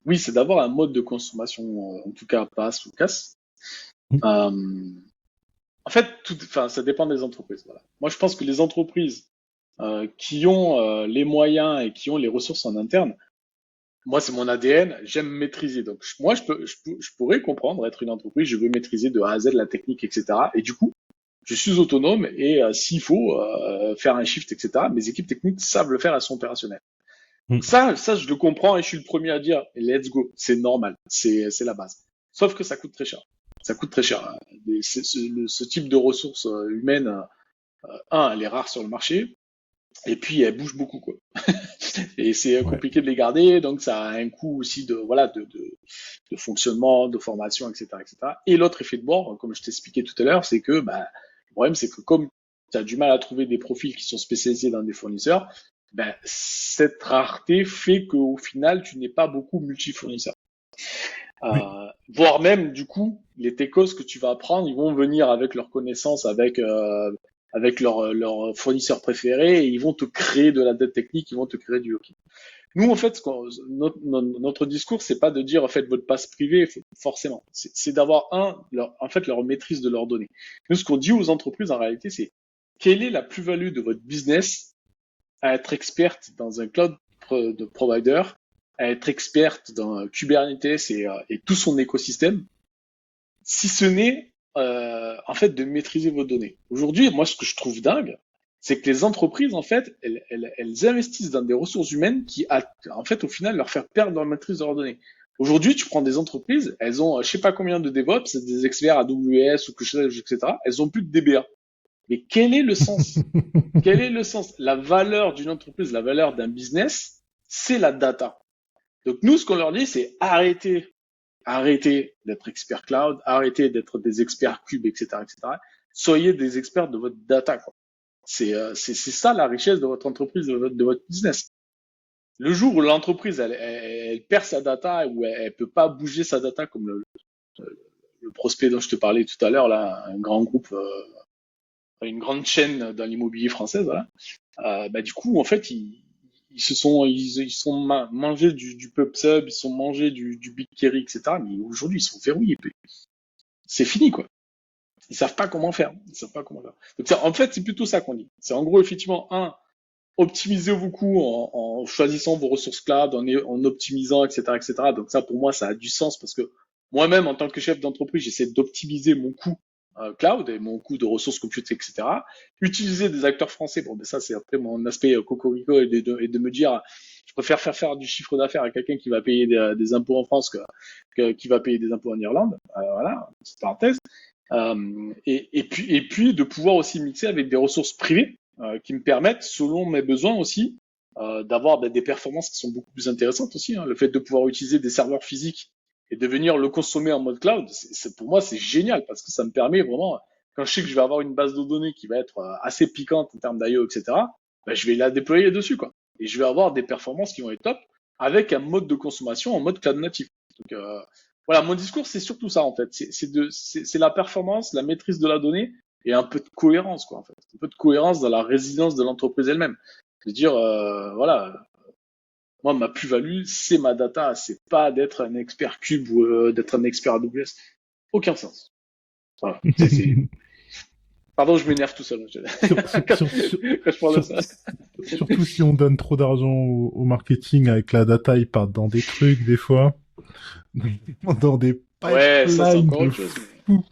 oui, c'est d'avoir un mode de consommation, en tout cas passe ou casse. Euh, En fait, enfin, ça dépend des entreprises. Voilà. Moi, je pense que les entreprises qui ont les moyens et qui ont les ressources en interne, moi, c'est mon ADN, j'aime maîtriser. Donc, moi, je pourrais comprendre, être une entreprise, je veux maîtriser de A à Z la technique, etc. Et du coup, je suis autonome et s'il faut faire un shift, etc., mes équipes techniques savent le faire, elles sont opérationnelles.
Mm.
Donc ça, je le comprends et je suis le premier à dire, let's go, c'est normal, c'est la base. Sauf que ça coûte très cher. Ça coûte très cher, hein. Ce type de ressources humaines, elle est rare sur le marché, et puis elle bouge beaucoup, quoi. Et c'est
Ouais.
compliqué de les garder, donc ça a un coût aussi de fonctionnement, de formation, etc., etc. Et l'autre effet de bord, comme je t'expliquais tout à l'heure, c'est que le problème, c'est que comme tu as du mal à trouver des profils qui sont spécialisés dans des fournisseurs, cette rareté fait qu'au final, tu n'es pas beaucoup multifournisseur.
Oui.
Voire même, du coup, les techos que tu vas apprendre, ils vont venir avec leurs connaissances, avec leur fournisseur préféré, et ils vont te créer de la dette technique, ils vont te créer du hockey. Nous, en fait, notre discours, c'est pas de dire faites votre passe privé, forcément. C'est d'avoir en fait, leur maîtrise de leurs données. Nous, ce qu'on dit aux entreprises, en réalité, c'est quelle est la plus-value de votre business à être experte dans un cloud de provider, à être experte dans Kubernetes et tout son écosystème, si ce n'est en fait de maîtriser vos données. Aujourd'hui, moi, ce que je trouve dingue, c'est que les entreprises, en fait, elles investissent dans des ressources humaines qui, en fait, au final, leur faire perdre leur maîtrise de leurs données. Aujourd'hui, tu prends des entreprises, elles ont je sais pas combien de DevOps, des experts AWS ou que je sais, etc. Elles ont plus de DBA. Mais quel est le sens? Quel est le sens? La valeur d'une entreprise, la valeur d'un business, c'est la data. Donc nous, ce qu'on leur dit, c'est arrêtez d'être expert cloud, arrêtez d'être des experts cube, etc., etc. Soyez des experts de votre data, quoi. C'est ça la richesse de votre entreprise, de votre business. Le jour où l'entreprise elle perd sa data ou elle peut pas bouger sa data comme le prospect dont je te parlais tout à l'heure là, un grand groupe, une grande chaîne dans l'immobilier français, voilà. Du coup en fait ils sont mangés du PubSub, ils sont mangés du BigQuery, etc. Mais aujourd'hui ils sont verrouillés. C'est fini quoi. Ils savent pas comment faire. Ils savent pas comment faire. Donc en fait c'est plutôt ça qu'on dit. C'est en gros effectivement optimisez vos coûts en choisissant vos ressources cloud, en optimisant, etc., etc. Donc ça, pour moi, ça a du sens parce que moi-même, en tant que chef d'entreprise, j'essaie d'optimiser mon coût cloud et mon coût de ressources compute, etc. Utiliser des acteurs français. Bon, ça, c'est après mon aspect cocorico et de me dire, je préfère faire du chiffre d'affaires à quelqu'un qui va payer des impôts en France qui va payer des impôts en Irlande. Voilà, petite parenthèse. Et puis de pouvoir aussi mixer avec des ressources privées qui me permettent, selon mes besoins aussi, d'avoir des performances qui sont beaucoup plus intéressantes aussi. Hein. Le fait de pouvoir utiliser des serveurs physiques et de venir le consommer en mode cloud, pour moi, c'est génial parce que ça me permet vraiment, quand je sais que je vais avoir une base de données qui va être assez piquante en termes d'IO, etc., je vais la déployer dessus, quoi. Et je vais avoir des performances qui vont être top avec un mode de consommation en mode cloud natif. Donc, voilà, mon discours, c'est surtout ça, en fait. C'est la performance, la maîtrise de la donnée et un peu de cohérence, quoi, en fait. Un peu de cohérence dans la résilience de l'entreprise elle-même. C'est-à-dire, voilà, moi, ma plus-value, c'est ma data. C'est pas d'être un expert cube ou d'être un expert AWS. Aucun sens. Voilà. Pardon, je m'énerve tout seul. Quand je parle de ça.
Surtout si on donne trop d'argent au marketing avec la data, ils partent dans des trucs, des fois. Dans des
Ouais, ça, c'est
pipelines
encore
de
autre chose.
fou.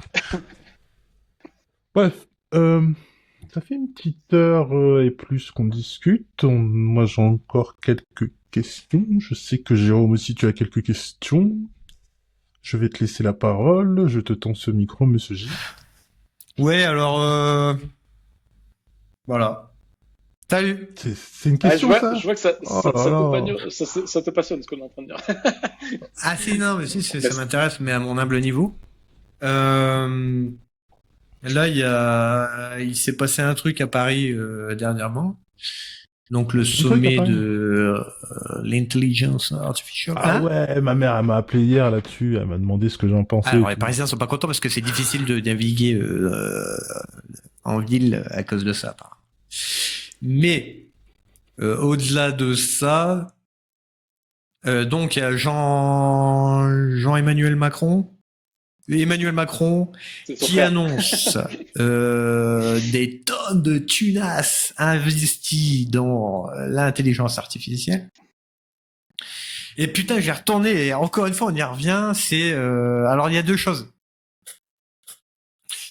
Bref, ça fait une petite heure et plus qu'on discute. Moi, j'ai encore quelques questions. Je sais que Jérôme aussi, tu as quelques questions. Je vais te laisser la parole. Je te tends ce micro, monsieur J.
Ouais, alors voilà. Salut.
C'est une
Ah,
question, ça?
je vois que ça,
Oh
ça,
là
ça te
là.
passionne, ça te passionne ce qu'on est en train de dire.
Ah si, non, mais si, ça
Merci.
m'intéresse, mais à mon humble niveau. Là, il s'est passé un truc à Paris dernièrement. Donc le
Un truc à
sommet
Paris.
de l'intelligence artificielle.
Ah
Hein.
ouais, ma mère, elle m'a appelé hier là-dessus. Elle m'a demandé ce que j'en pensais.
Alors
et
les
tout.
Parisiens sont pas contents parce que c'est difficile de naviguer en ville à cause de ça. Mais Au-delà de ça, donc il y a Jean-Emmanuel Macron. Emmanuel Macron
C'est son
qui
frère.
annonce des tonnes de tunas investies dans l'intelligence artificielle. Et putain, j'ai retourné et encore une fois, on y revient. Alors il y a deux choses.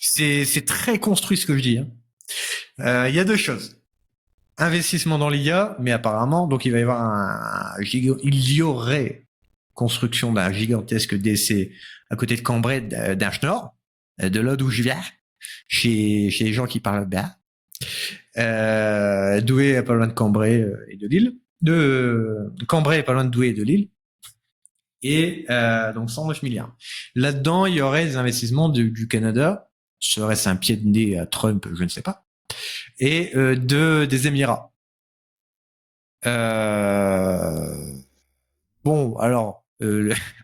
C'est très construit ce que je dis. Il y a deux choses. Investissement dans l'IA, mais apparemment, donc il va y avoir il y aurait construction d'un gigantesque DC à côté de Cambrai, d'un Schnorr, de là d'où je viens, chez les gens qui parlent bien. Douai pas loin de Cambrai et de Lille. Cambrai pas loin de Douai et de Lille. Et donc 109 milliards. Là-dedans, il y aurait des investissements du Canada. Serait-ce un pied de nez à Trump, je ne sais pas. Et des Émirats. Bon, alors,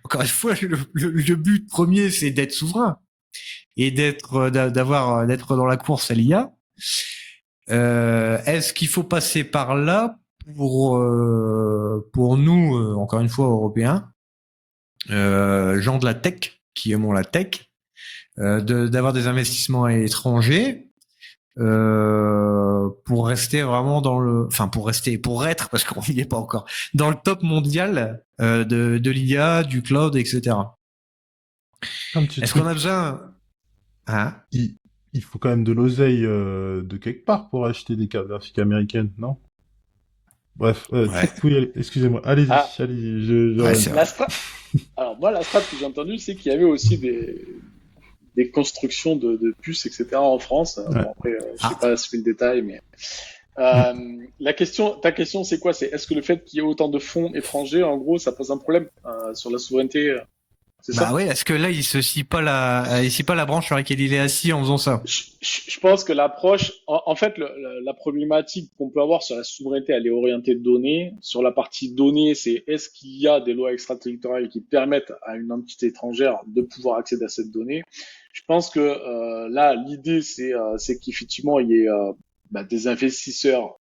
encore une fois, le but premier, c'est d'être souverain et d'être dans la course à l'IA. Est-ce qu'il faut passer par là pour nous, encore une fois, Européens, gens de la tech, qui aimons la tech, d'avoir des investissements étrangers pour rester vraiment pour être, parce qu'on n'y est pas encore, dans le top mondial de l'IA, du cloud, etc. Est-ce qu'on a besoin
il faut quand même de l'oseille de quelque part pour acheter des cartes graphiques américaines, non? Bref, oui, excusez-moi. Allez-y, allez-y.
Alors moi, la strat que j'ai entendue, c'est qu'il y avait aussi des constructions de puces, etc. en France.
Ouais.
Bon, après, je sais pas si le détail, mais ta question, c'est quoi? C'est est-ce que le fait qu'il y ait autant de fonds étrangers, en gros, ça pose un problème sur la souveraineté? C'est ça?
Oui, est-ce que là, il scie pas la branche sur laquelle il est assis en faisant ça?
Je pense que l'approche, en fait, la problématique qu'on peut avoir sur la souveraineté, elle est orientée de données. Sur la partie données, c'est est-ce qu'il y a des lois extraterritoriales qui permettent à une entité étrangère de pouvoir accéder à cette donnée? Je pense que là, l'idée, c'est qu'effectivement, il y ait des investisseurs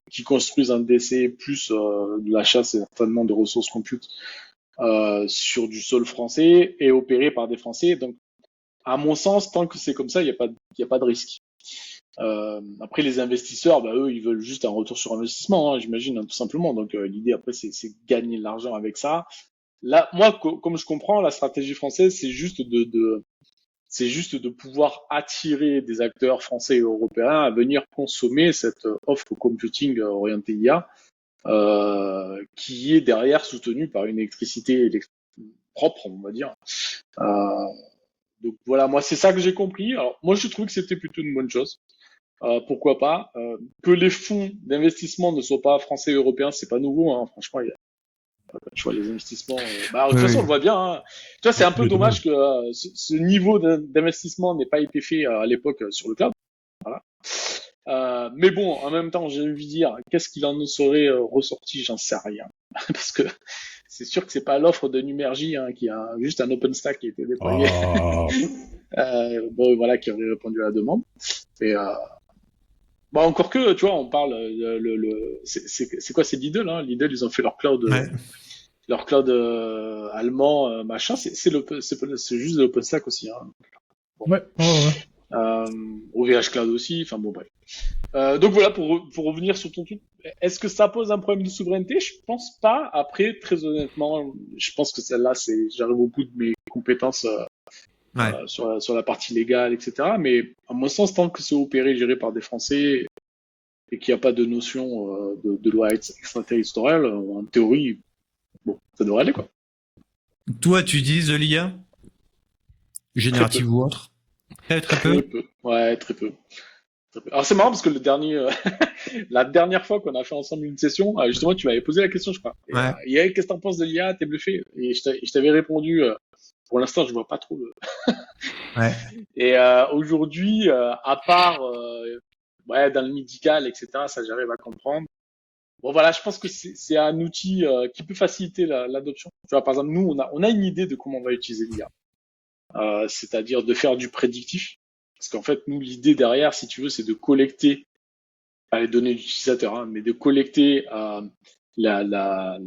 qui construisent un DC plus de l'achat certainement de ressources compute sur du sol français et opéré par des Français. Donc, à mon sens, tant que c'est comme ça, il n'y a pas de risque. Après, les investisseurs, eux, ils veulent juste un retour sur investissement, j'imagine, tout simplement. Donc, l'idée après, c'est gagner de l'argent avec ça. Là, moi, comme je comprends, la stratégie française, c'est juste de pouvoir attirer des acteurs français et européens à venir consommer cette offre computing orientée IA, qui est derrière soutenue par une électricité propre, on va dire. Donc voilà, moi c'est ça que j'ai compris. Alors moi je trouve que c'était plutôt une bonne chose. Pourquoi pas que les fonds d'investissement ne soient pas français et européens, c'est pas nouveau. Hein. Franchement, je vois les investissements. De toute façon, on le voit bien. Hein. Tu vois, c'est un peu dommage que ce niveau d'investissement n'ait pas été fait à l'époque sur le cloud. Voilà. Mais bon, en même temps, j'ai envie de dire, qu'est-ce qu'il en serait ressorti, j'en sais rien. Parce que c'est sûr que c'est pas l'offre de Numergy qui a juste un OpenStack qui a été déployé.
Oh.
Voilà, qui aurait répondu à la demande. Et encore que, tu vois, on parle c'est quoi, c'est Lidl, hein. Lidl, ils ont fait leur cloud, allemand, machin. C'est juste de l'OpenStack aussi. Hein.
Bon. Ouais.
OVH Cloud aussi. Enfin bon, bref. Donc voilà, pour revenir sur ton truc, est-ce que ça pose un problème de souveraineté? Je pense pas. Après, très honnêtement, je pense que celle-là, j'arrive au bout de mes compétences sur la partie légale, etc. Mais à mon sens, tant que c'est opéré, géré par des Français et qu'il n'y a pas de notion de loi extraterritoriale, en théorie, bon, ça devrait aller, quoi.
Toi, tu dis de l'IA générative ou autre? Très peu.
Ouais, très peu. Alors c'est marrant parce que la dernière fois qu'on a fait ensemble une session, justement, tu m'avais posé la question, je crois. Qu'est-ce que t'en penses de l'IA? T'es bluffé? Et je t'avais répondu, pour l'instant, je vois pas trop. Et aujourd'hui, à part, dans le médical, etc., ça j'arrive à comprendre. Bon voilà, je pense que c'est un outil qui peut faciliter l'adoption. Tu vois, par exemple, nous, on a une idée de comment on va utiliser l'IA, c'est-à-dire de faire du prédictif. Parce qu'en fait, nous, l'idée derrière, si tu veux, c'est de collecter pas les données d'utilisateurs, hein, mais de collecter la, la, la-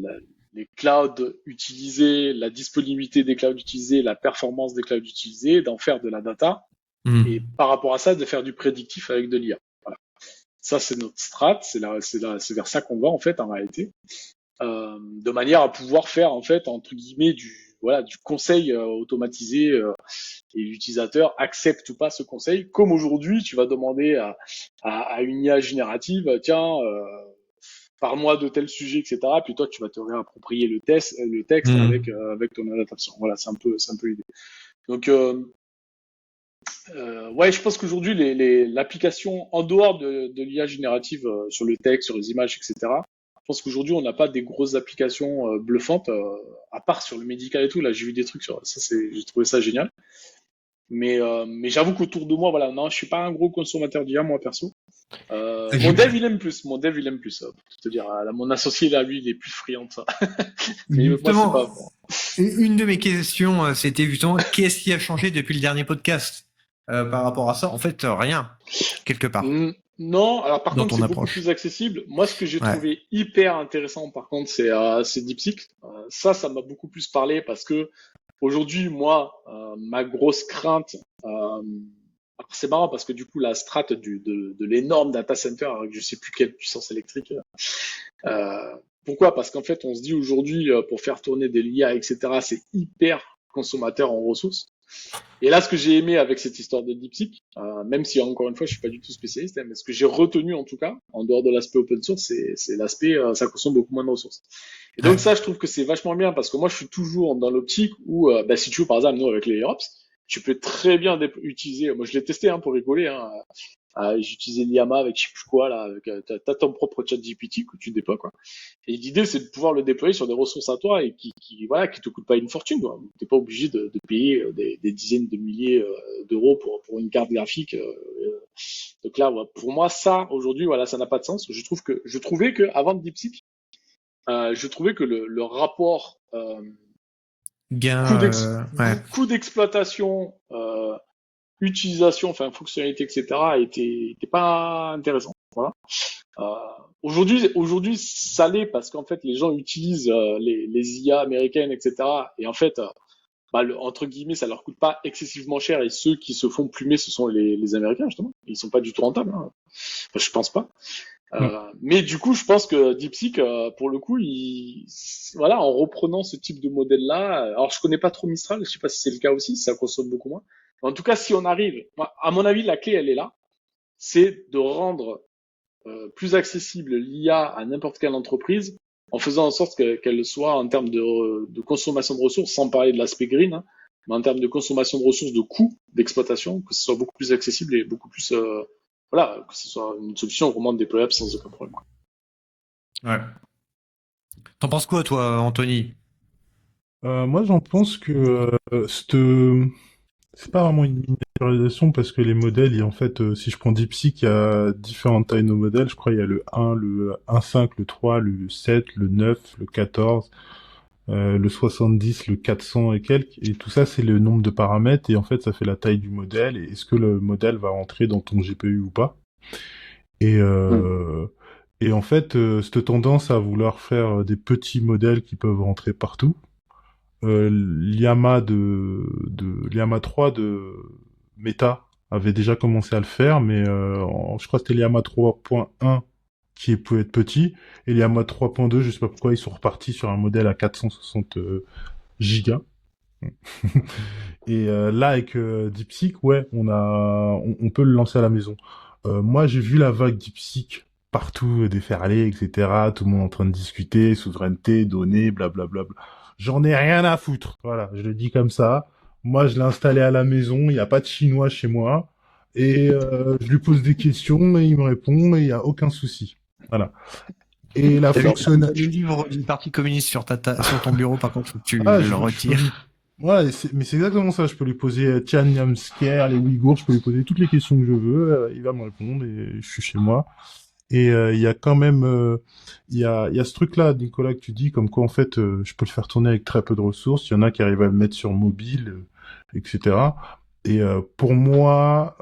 les clouds utilisés, la disponibilité des clouds utilisés, la performance des clouds utilisés, d'en faire de la data, et
Hmm.
par rapport à ça, de faire du prédictif avec de l'IA. Voilà. Ça, c'est notre strat, c'est vers ça qu'on va en fait en réalité, de manière à pouvoir faire en fait entre guillemets du conseil automatisé, et l'utilisateur accepte ou pas ce conseil. Comme aujourd'hui, tu vas demander à une IA générative, tiens, parle-moi de tel sujet, etc. Puis toi, tu vas te réapproprier le texte
Hmm.
avec ton adaptation. Voilà, c'est un peu l'idée. Donc, ouais, je pense qu'aujourd'hui, l'application en dehors de l'IA générative sur le texte, sur les images, etc. Je pense qu'aujourd'hui, on n'a pas des grosses applications bluffantes, à part sur le médical et tout. Là, j'ai vu des trucs sur ça, j'ai trouvé ça génial. Mais j'avoue qu'autour de moi, voilà, non, je suis pas un gros consommateur d'IA, moi perso. Mon dev, il aime plus. Mon dev, il aime plus. Pour te dire, là, mon associé, là, lui, il est plus friand de ça. Mais moi, c'est pas
Justement,
bon.
une de mes questions, c'était justement qu'est-ce qui a changé depuis le dernier podcast par rapport à ça? En fait, rien, quelque part,
Non, alors par
dans
contre,
ton
c'est beaucoup
approche.
plus accessible. Moi, ce que j'ai
Ouais.
trouvé hyper intéressant, par contre, c'est DeepSeek. Ça m'a beaucoup plus parlé parce que aujourd'hui, moi, ma grosse crainte, alors c'est marrant parce que du coup, la strat de l'énorme data center, avec je sais plus quelle puissance électrique, pourquoi? Parce qu'en fait, on se dit aujourd'hui, pour faire tourner des l'IA, etc., c'est hyper consommateur en ressources. Et là, ce que j'ai aimé avec cette histoire de DeepSeek, même si encore une fois, je suis pas du tout spécialiste, hein, mais ce que j'ai retenu en tout cas, en dehors de l'aspect open source, c'est l'aspect, ça consomme beaucoup moins de ressources. Et donc
Ouais.
ça, je trouve que c'est vachement bien parce que moi, je suis toujours dans l'optique où, bah, si tu veux, par exemple, nous avec les AirOps, tu peux très bien utiliser. Moi, je l'ai testé hein, pour rigoler. Hein, j'utilisais l'IAMA avec je sais plus quoi là, avec t'as ton propre chat GPT que tu déploies quoi. Et l'idée, c'est de pouvoir le déployer sur des ressources à toi et voilà, qui te coûtent pas une fortune. Tu n'es pas obligé de payer des dizaines de milliers d'euros pour une carte graphique. Donc là, ouais, pour moi, ça, aujourd'hui, voilà, ça n'a pas de sens. Je trouvais que avant DeepSeek, je trouvais que le rapport coût
Gain,
d'ex-
ouais.
coût d'exploitation, utilisation, enfin fonctionnalité, etc., était pas intéressant. Voilà. Euh, aujourd'hui, ça l'est parce qu'en fait, les gens utilisent les IA américaines, etc. Et en fait, bah, entre guillemets, ça leur coûte pas excessivement cher. Et ceux qui se font plumer, ce sont les Américains justement. Ils sont pas du tout rentables. Hein. Enfin, je pense pas.
Mm.
Mais du coup, je pense que DeepSeek, pour le coup, voilà, en reprenant ce type de modèle-là, alors je connais pas trop Mistral, je sais pas si c'est le cas aussi, si ça consomme beaucoup moins. En tout cas, si on arrive, à mon avis, la clé, elle est là, c'est de rendre plus accessible l'IA à n'importe quelle entreprise en faisant en sorte qu'elle soit en termes de consommation de ressources, sans parler de l'aspect green, hein, mais en termes de consommation de ressources, de coûts d'exploitation, que ce soit beaucoup plus accessible et beaucoup plus, voilà, que ce soit une solution vraiment déployable sans aucun problème.
Ouais. T'en penses quoi, toi, Anthony?
Moi, j'en pense que c'est pas vraiment une miniaturisation parce que les modèles, en fait, si je prends DeepSeek, il y a différentes tailles de modèles. Je crois il y a le 1, le 1.5, le 3, le 7, le 9, le 14, le 70, le 400 et quelques. Et tout ça, c'est le nombre de paramètres et en fait, ça fait la taille du modèle et est-ce que le modèle va rentrer dans ton GPU ou pas. Et,
Mm.
euh, et en fait, cette tendance à vouloir faire des petits modèles qui peuvent rentrer partout, l'IAMA 3 de Meta avait déjà commencé à le faire, mais je crois que c'était l'IAMA 3.1 qui pouvait être petit, et l'IAMA 3.2, je sais pas pourquoi, ils sont repartis sur un modèle à 460 gigas. Et là, avec DeepSeek, ouais, on peut le lancer à la maison. Moi, j'ai vu la vague DeepSeek partout déferler, etc. Tout le monde en train de discuter, souveraineté, données, blablabla. J'en ai rien à foutre. Voilà, je le dis comme ça. Moi, je l'ai installé à la maison. Il n'y a pas de chinois chez moi. Et je lui pose des questions et il me répond et il n'y a aucun souci. Voilà. Et la
T'as vu,
fonctionnalité...
t'as le livre du Parti communiste sur ton bureau, par contre, faut que tu
Ah,
le
je peux lui...
retires.
Ouais, mais c'est exactement ça. Je peux lui poser Tian Yamsker, les Ouïghours, je peux lui poser toutes les questions que je veux. Il va me répondre et je suis chez moi. Et il y a quand même, il y a ce truc-là, Nicolas, que tu dis, comme quoi en fait, je peux le faire tourner avec très peu de ressources. Il y en a qui arrivent à le mettre sur mobile, etc. Et pour moi,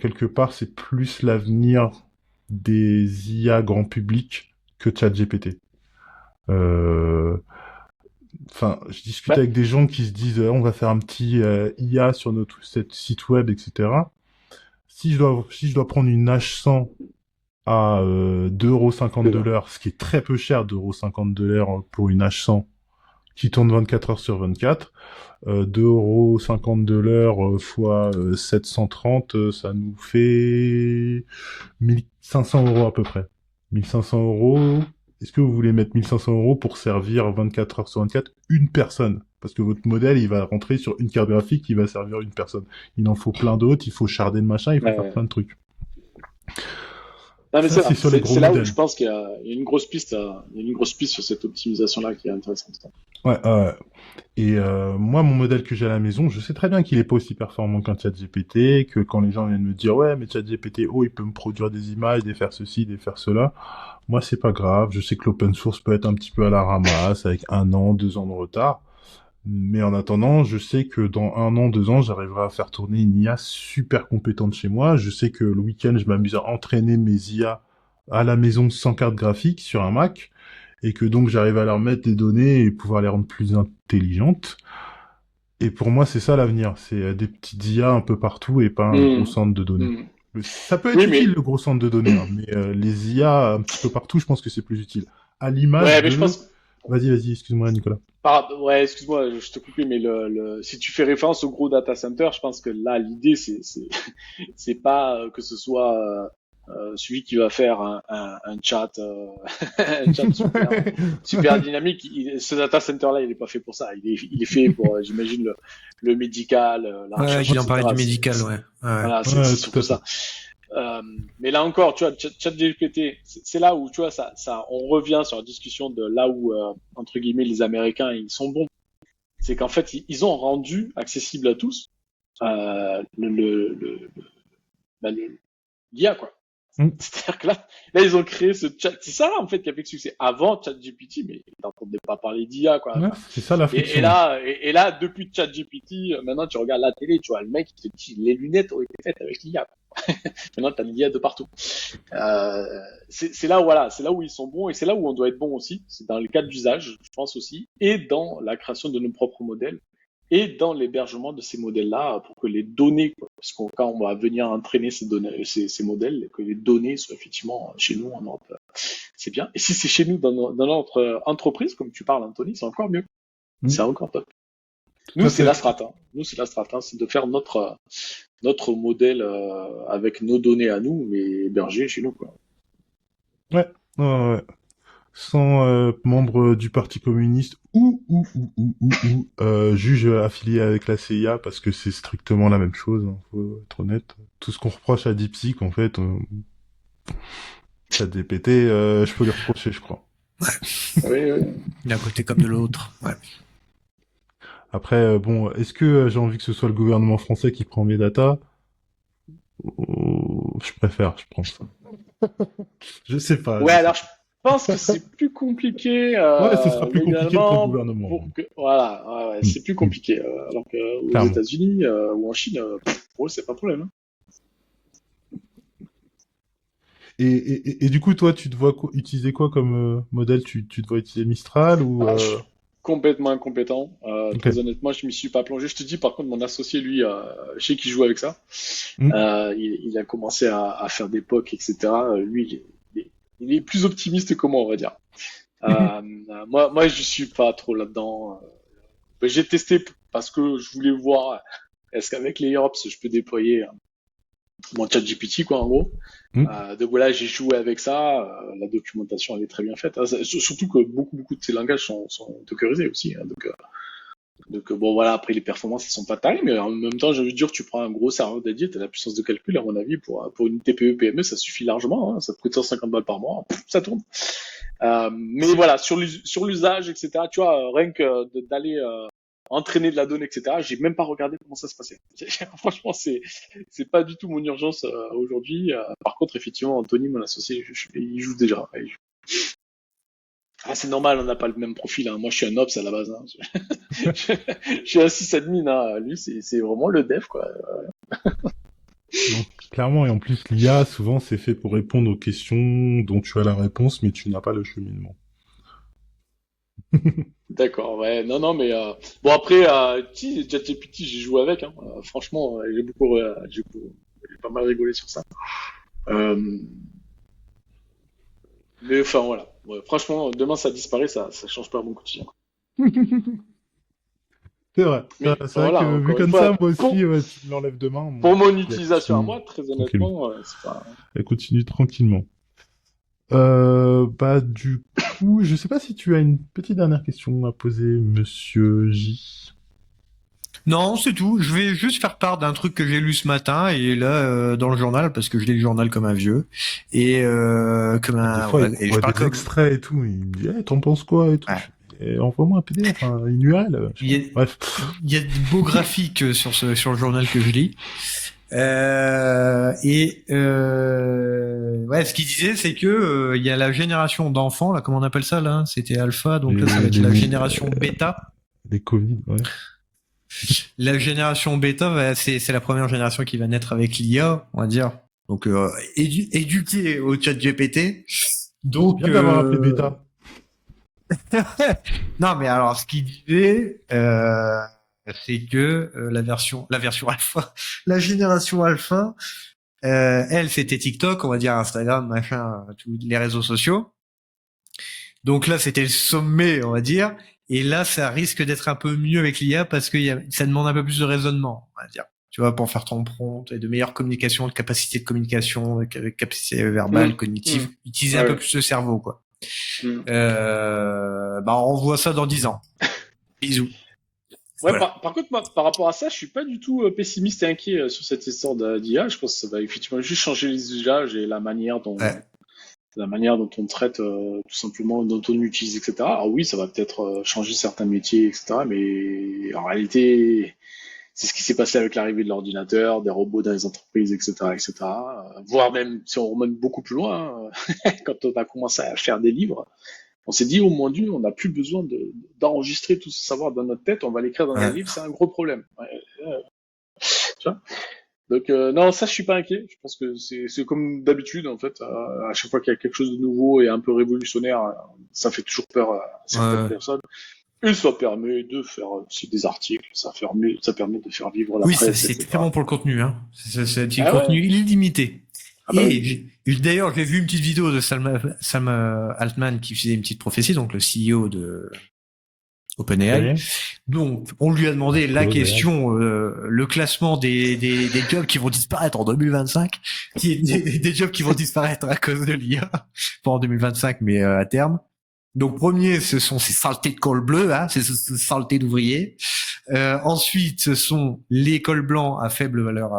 quelque part, c'est plus l'avenir des IA grand public que ChatGPT. Enfin, je discute
Bah,
avec des gens qui se disent on va faire un petit IA sur notre site web, etc. Si je dois prendre une H100 à 2,50 € de l'heure, ce qui est très peu cher, 2,50 € de l'heure pour une H100 qui tourne 24 heures sur 24, 2,50 € de l'heure fois 730, ça nous fait 1500 € à peu près. 1500 €. Est-ce que vous voulez mettre 1500 € pour servir 24 heures sur 24 une personne? Parce que votre modèle, il va rentrer sur une carte graphique qui va servir une personne. Il en faut plein d'autres, il faut charder le machin, il faut faire plein de trucs.
Non, mais
Ça, c'est sur les gros
c'est là où
modèles.
je pense qu'il y a une grosse piste, il y a une grosse piste sur cette optimisation-là qui est intéressante.
Ouais, et moi, mon modèle que j'ai à la maison, je sais très bien qu'il est pas aussi performant qu'un ChatGPT, que quand les gens viennent me dire ouais, mais ChatGPT, oh, il peut me produire des images, des faire ceci, des faire cela. Moi, c'est pas grave. Je sais que l'open source peut être un petit peu à la ramasse, avec 1 an, 2 ans de retard. Mais en attendant, je sais que dans 1 an, 2 ans, j'arriverai à faire tourner une IA super compétente chez moi. Je sais que le week-end, je m'amuse à entraîner mes IA à la maison sans carte graphique sur un Mac, et que donc j'arrive à leur mettre des données et pouvoir les rendre plus intelligentes. Et pour moi, c'est ça l'avenir. C'est des petites IA un peu partout et pas un gros centre de données. Ça peut être
Oui,
utile,
mais
le gros centre de données, hein, mais les IA un petit peu partout, je pense que c'est plus utile. À l'image
ouais, mais
de...
je pense.
Vas-y, excuse-moi, Nicolas.
Ouais, excuse-moi, je te coupais, mais si tu fais référence au gros data center, je pense que là, l'idée, c'est pas que ce soit celui qui va faire un chat, un chat super dynamique. Ce data center-là, il est pas fait pour ça. Il est fait pour, j'imagine, le médical, la
Ouais,
recherche,
il en parlait
etc.
du médical, ouais.
Voilà,
Ouais,
c'est
tout
surtout
à fait.
ça. Mais là encore, tu vois, ChatGPT, c'est là où, tu vois, on revient sur la discussion de là où, entre guillemets, les Américains, ils sont bons. C'est qu'en fait, ils ont rendu accessible à tous bah, l'IA, quoi.
Mm.
C'est-à-dire que là, ils ont créé ce chat. C'est ça, en fait, qui a fait le succès. Avant ChatGPT, mais ils n'entendaient pas parler d'IA, quoi.
Ouais, c'est ça la
Et
friction.
là, depuis ChatGPT, maintenant, tu regardes la télé, tu vois, le mec, il te dit, les lunettes ont été faites avec l'IA. Maintenant, t'as l'IA de partout. C'est là, voilà, c'est là où ils sont bons et c'est là où on doit être bon aussi. C'est dans le cadre d'usage, je pense aussi, et dans la création de nos propres modèles et dans l'hébergement de ces modèles-là pour que les données, quoi, parce que quand on va venir entraîner ces données, ces modèles, que les données soient effectivement chez nous en Europe, c'est bien. Et si c'est chez nous dans notre entreprise, comme tu parles, Anthony, c'est encore mieux. C'est encore top. Nous, c'est la strat. Nous, c'est la strat. C'est de faire notre modèle avec nos données à nous, mais hébergé chez nous, quoi.
Ouais. Sans membre du Parti communiste ou juge affilié avec la CIA, parce que c'est strictement la même chose, hein, faut être honnête. Tout ce qu'on reproche à DeepSeek, en fait, ChatGPT, je peux lui reprocher, je crois.
Oui.
D'un côté comme de l'autre, ouais.
Après, bon, est-ce que j'ai envie que ce soit le gouvernement français qui prend mes datas? Je prends ça. Je sais pas.
Ouais, alors je pense que c'est plus compliqué
Ouais, ce sera plus compliqué pour le
légalement
gouvernement.
voilà, ouais, c'est plus compliqué. Alors que aux
Clairement.
États-Unis ou en Chine, pour eux, c'est pas de problème. Hein.
Et du coup, toi, tu te vois utiliser quoi comme modèle? Tu te vois utiliser Mistral ou
Ah, je suis complètement incompétent.
Ok.
Très honnêtement, je m'y suis pas plongé. Je te dis, par contre, mon associé, lui, je sais qu'il joue avec ça.
Mm.
Il a commencé à faire des POC, etc. Lui, il est plus optimiste que moi, on va dire. Moi, je suis pas trop là-dedans. J'ai testé parce que je voulais voir est-ce qu'avec les Europs, je peux déployer mon chat GPT, quoi, en gros. Donc voilà, j'ai joué avec ça. La documentation, elle est très bien faite. Hein. Surtout que beaucoup de ces langages sont dockerisés aussi. Hein. Donc bon, voilà, après les performances, elles sont pas terribles, mais en même temps, j'ai envie de dire, tu prends un gros serveur dédié, t'as la puissance de calcul, à mon avis, pour une TPE PME, ça suffit largement. Hein. Ça te coûte 150 balles par mois, ça tourne. Mais voilà, sur l'usage, etc., tu vois, rien que d'aller entraîner de la donnée, etc., j'ai même pas regardé comment ça se passait. Franchement, c'est pas du tout mon urgence aujourd'hui. Par contre, effectivement, Anthony, mon associé, il joue déjà. Il joue. Ah, c'est normal, on n'a pas le même profil. Hein. Moi, je suis un ops à la base. Hein. Je suis un sysadmin. Hein. Lui, c'est vraiment le dev, quoi.
Donc, clairement, et en plus, l'IA, souvent, c'est fait pour répondre aux questions dont tu as la réponse, mais tu n'as pas le cheminement.
D'accord, ouais, non, non, mais bon après, si ChatGPT, j'ai joué avec, hein. Franchement, j'ai pas mal rigolé sur ça. Euh, mais enfin voilà, ouais, franchement, demain ça disparaît, ça change pas mon quotidien.
C'est vrai.
Mais
C'est vrai
voilà,
que vu
encore une
comme ça,
fois,
moi aussi, ouais, tu me l'enlèves demain,
pour mon
elle
utilisation à
continue
moi, très
tranquillement.
honnêtement, c'est pas.
Elle continue tranquillement. Bah, du coup, je sais pas si tu as une petite dernière question à poser, monsieur J.
Non, c'est tout. Je vais juste faire part d'un truc que j'ai lu ce matin et là dans le journal parce que je lis le journal comme un vieux et comme
Des
un
fois, il
ouais, et je
voit
parle
des
comme
extraits et tout, et il me dit, hey, t'en penses quoi et tout.
ouais.
Envoie-moi un PDF, une URL. Je
Il
sais
y
pas.
a,
Bref.
il y a de beaux graphiques sur le journal que je lis. Ouais, ce qu'il disait, c'est que il y a la génération d'enfants, là, comment on appelle ça, là? C'était alpha, donc là, ça va être la génération bêta.
Les Covid, ouais.
La génération bêta, c'est la première génération qui va naître avec l'IA, on va dire. Donc, éduquée au chat GPT.
C'est
Donc,
bien d'avoir appelé bêta.
non, mais alors, ce qu'il disait, c'est que la version alpha, la génération alpha, elle, c'était TikTok, on va dire Instagram, machin, tous les réseaux sociaux. Donc là, c'était le sommet, on va dire. Et là, ça risque d'être un peu mieux avec l'IA parce que ça demande un peu plus de raisonnement, on va dire. Tu vois, pour faire ton prompt et de meilleure communication, de capacité de communication, de capacité verbale,
Hum,
cognitive,
hum.
utiliser un
Ouais,
peu
ouais.
plus le cerveau, quoi.
Hum.
Bah, on voit ça dans 10 ans. Bisous.
Ouais,
Voilà.
par contre, moi, par rapport à ça, je suis pas du tout pessimiste et inquiet sur cette histoire d'IA. Je pense que ça va effectivement juste changer les usages et
Ouais.
la manière dont on traite, tout simplement, dont on utilise, etc. Alors oui, ça va peut-être changer certains métiers, etc. Mais en réalité, c'est ce qui s'est passé avec l'arrivée de l'ordinateur, des robots dans les entreprises, etc., etc. Voire même, si on remonte beaucoup plus loin, quand on a commencé à faire des livres, on s'est dit, au moins d'une, on n'a plus besoin d'enregistrer tout ce savoir dans notre tête, on va l'écrire dans un
Ouais.
livre, c'est un gros problème. Ouais, tu vois. Donc non, ça je suis pas inquiet. Je pense que c'est comme d'habitude en fait. À chaque fois qu'il y a quelque chose de nouveau et un peu révolutionnaire, ça fait toujours peur à certaines
Ouais.
personnes. Et ça permet de faire aussi des articles, ça permet de faire vivre la
Oui, ça,
presse,
c'est très
etc.
bon pour le contenu, hein. C'est du
Ah ouais.
contenu illimité.
Ah bah
Et
oui.
d'ailleurs, j'ai vu une petite vidéo de Sam Altman qui faisait une petite prophétie, donc le CEO de OpenAI.
Ouais.
Donc, on lui a demandé la
Claude, ouais.
question, le classement des jobs qui vont disparaître en 2025, des jobs qui vont disparaître à cause de l'IA, pas en 2025, mais à terme. Donc, premier, ce sont ces saletés de col bleu, hein, ces saletés d'ouvriers. Ensuite, ce sont les cols blancs à faible valeur,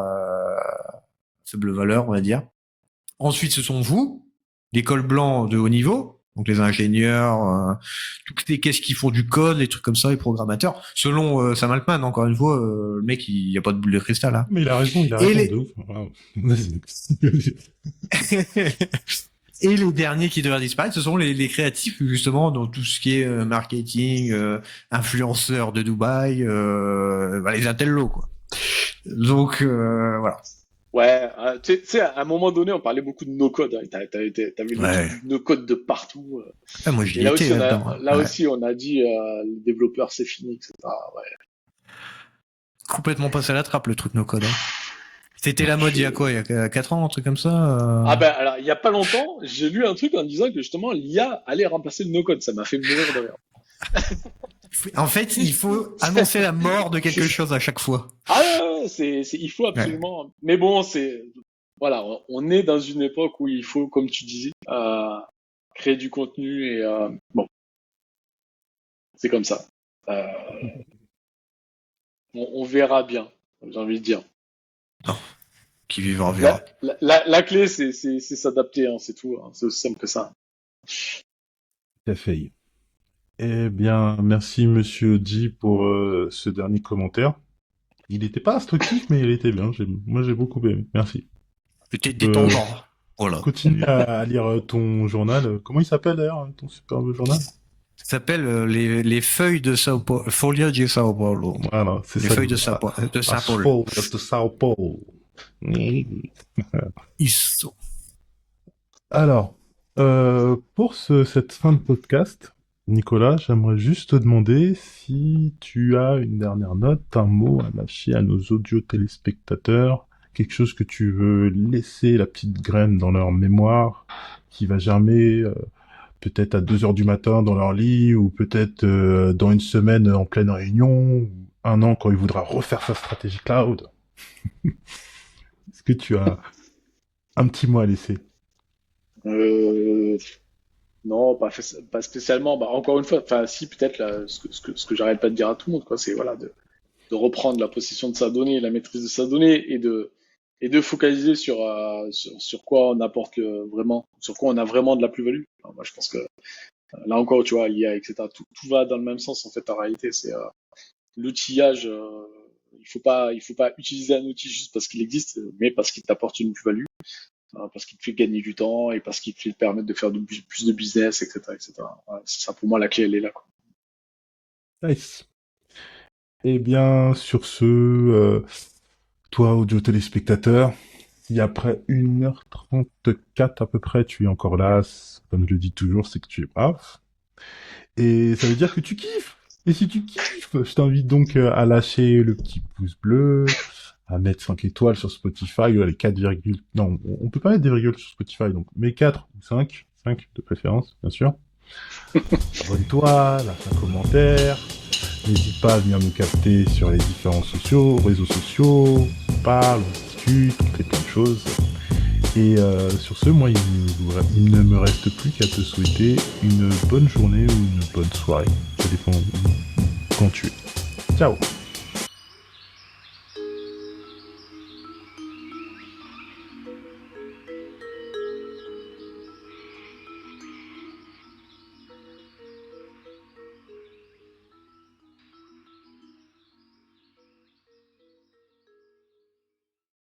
on va dire. Ensuite, ce sont vous, les cols blancs de haut niveau, donc les ingénieurs, toutes les caisses qui font du code, les trucs comme ça, les programmateurs. Selon Sam Altman, encore une fois, le mec, il y a pas de boule de cristal là.
Mais il a raison,
Et
de ouf. Wow. Vas-y.
et les derniers qui devraient disparaître, ce sont les créatifs justement dans tout ce qui est marketing, influenceurs de Dubaï, bah, les intellos quoi. Donc voilà.
Ouais, tu sais, à un moment donné, on parlait beaucoup de no-code. Hein. T'avais le truc
Ouais.
du no-code de partout.
Ah, moi
Et
j'y étais là-dedans. Hein.
là
Ouais.
aussi, on a dit les développeurs, c'est fini, etc. Ouais.
Complètement passé à la trappe le truc no code. Hein. C'était la mode il y a quoi, il y a 4 ans, un truc comme ça
Ah ben, alors, il y a pas longtemps, j'ai lu un truc en disant que justement, l'IA allait remplacer le no-code. Ça m'a fait mourir de rire.
En fait, il faut annoncer la mort de quelque chose à chaque fois.
Ah ouais, il faut
Ouais.
absolument. Mais bon, voilà, on est dans une époque où il faut, comme tu disais, créer du contenu et bon, c'est comme ça. Euh, on verra bien, j'ai envie de dire.
Non. Qui vivra verra.
La clé, c'est s'adapter, hein, c'est tout. Hein, c'est aussi simple que ça.
Tout à fait. Eh bien, merci Monsieur J pour ce dernier commentaire. Il n'était pas instructif, mais il était bien. Moi, j'ai beaucoup aimé. Merci.
Peut-être détendant. Voilà.
Continue à lire ton journal. Comment il s'appelle d'ailleurs, ton superbe journal?
Ça s'appelle les feuilles de Sao Paulo. Folha de Sao Paulo.
Voilà, c'est
Les
ça.
feuilles de Sao Paulo.
As Folhas de Sao Paulo.
Ils sont.
Alors, pour cette fin de podcast, Nicolas, j'aimerais juste te demander si tu as une dernière note, un mot à lâcher à nos audio téléspectateurs, quelque chose que tu veux laisser la petite graine dans leur mémoire, qui va germer peut-être à 2 heures du matin dans leur lit, ou peut-être dans une semaine en pleine réunion, ou un an quand il voudra refaire sa stratégie cloud. Est-ce que tu as un petit mot à laisser?
Euh, non, pas spécialement. Bah, encore une fois, enfin, si, peut-être, là, ce que j'arrête pas de dire à tout le monde, quoi, c'est, voilà, de reprendre la possession de sa donnée, la maîtrise de sa donnée et de focaliser sur quoi on apporte vraiment, sur quoi on a vraiment de la plus-value. Alors, moi, je pense que là encore, tu vois, l'IA, etc., tout va dans le même sens, en fait, en réalité. C'est l'outillage. Il faut pas utiliser un outil juste parce qu'il existe, mais parce qu'il t'apporte une plus-value, parce qu'il te fait gagner du temps et parce qu'il te fait permettre de faire plus de business, etc., etc. Voilà, c'est ça, pour moi, la clé, elle est là, quoi.
Nice. Eh bien, sur ce, toi, audio téléspectateur, si après 1h34 à peu près, tu es encore là, comme je le dis toujours, c'est que tu es brave. Et ça veut dire que tu kiffes. Et si tu kiffes, je t'invite donc à lâcher le petit pouce bleu, à mettre 5 étoiles sur Spotify, ou les 4 virgules... Non, on peut pas mettre des virgules sur Spotify, donc mais 4 ou 5, 5 de préférence, bien sûr. Abonne-toi, lâche un commentaire. N'hésite pas à venir nous capter sur les différents réseaux sociaux, on parle, on discute, on fait plein de choses. Et sur ce, moi, il ne me reste plus qu'à te souhaiter une bonne journée ou une bonne soirée. Ça dépend quand tu es. Ciao!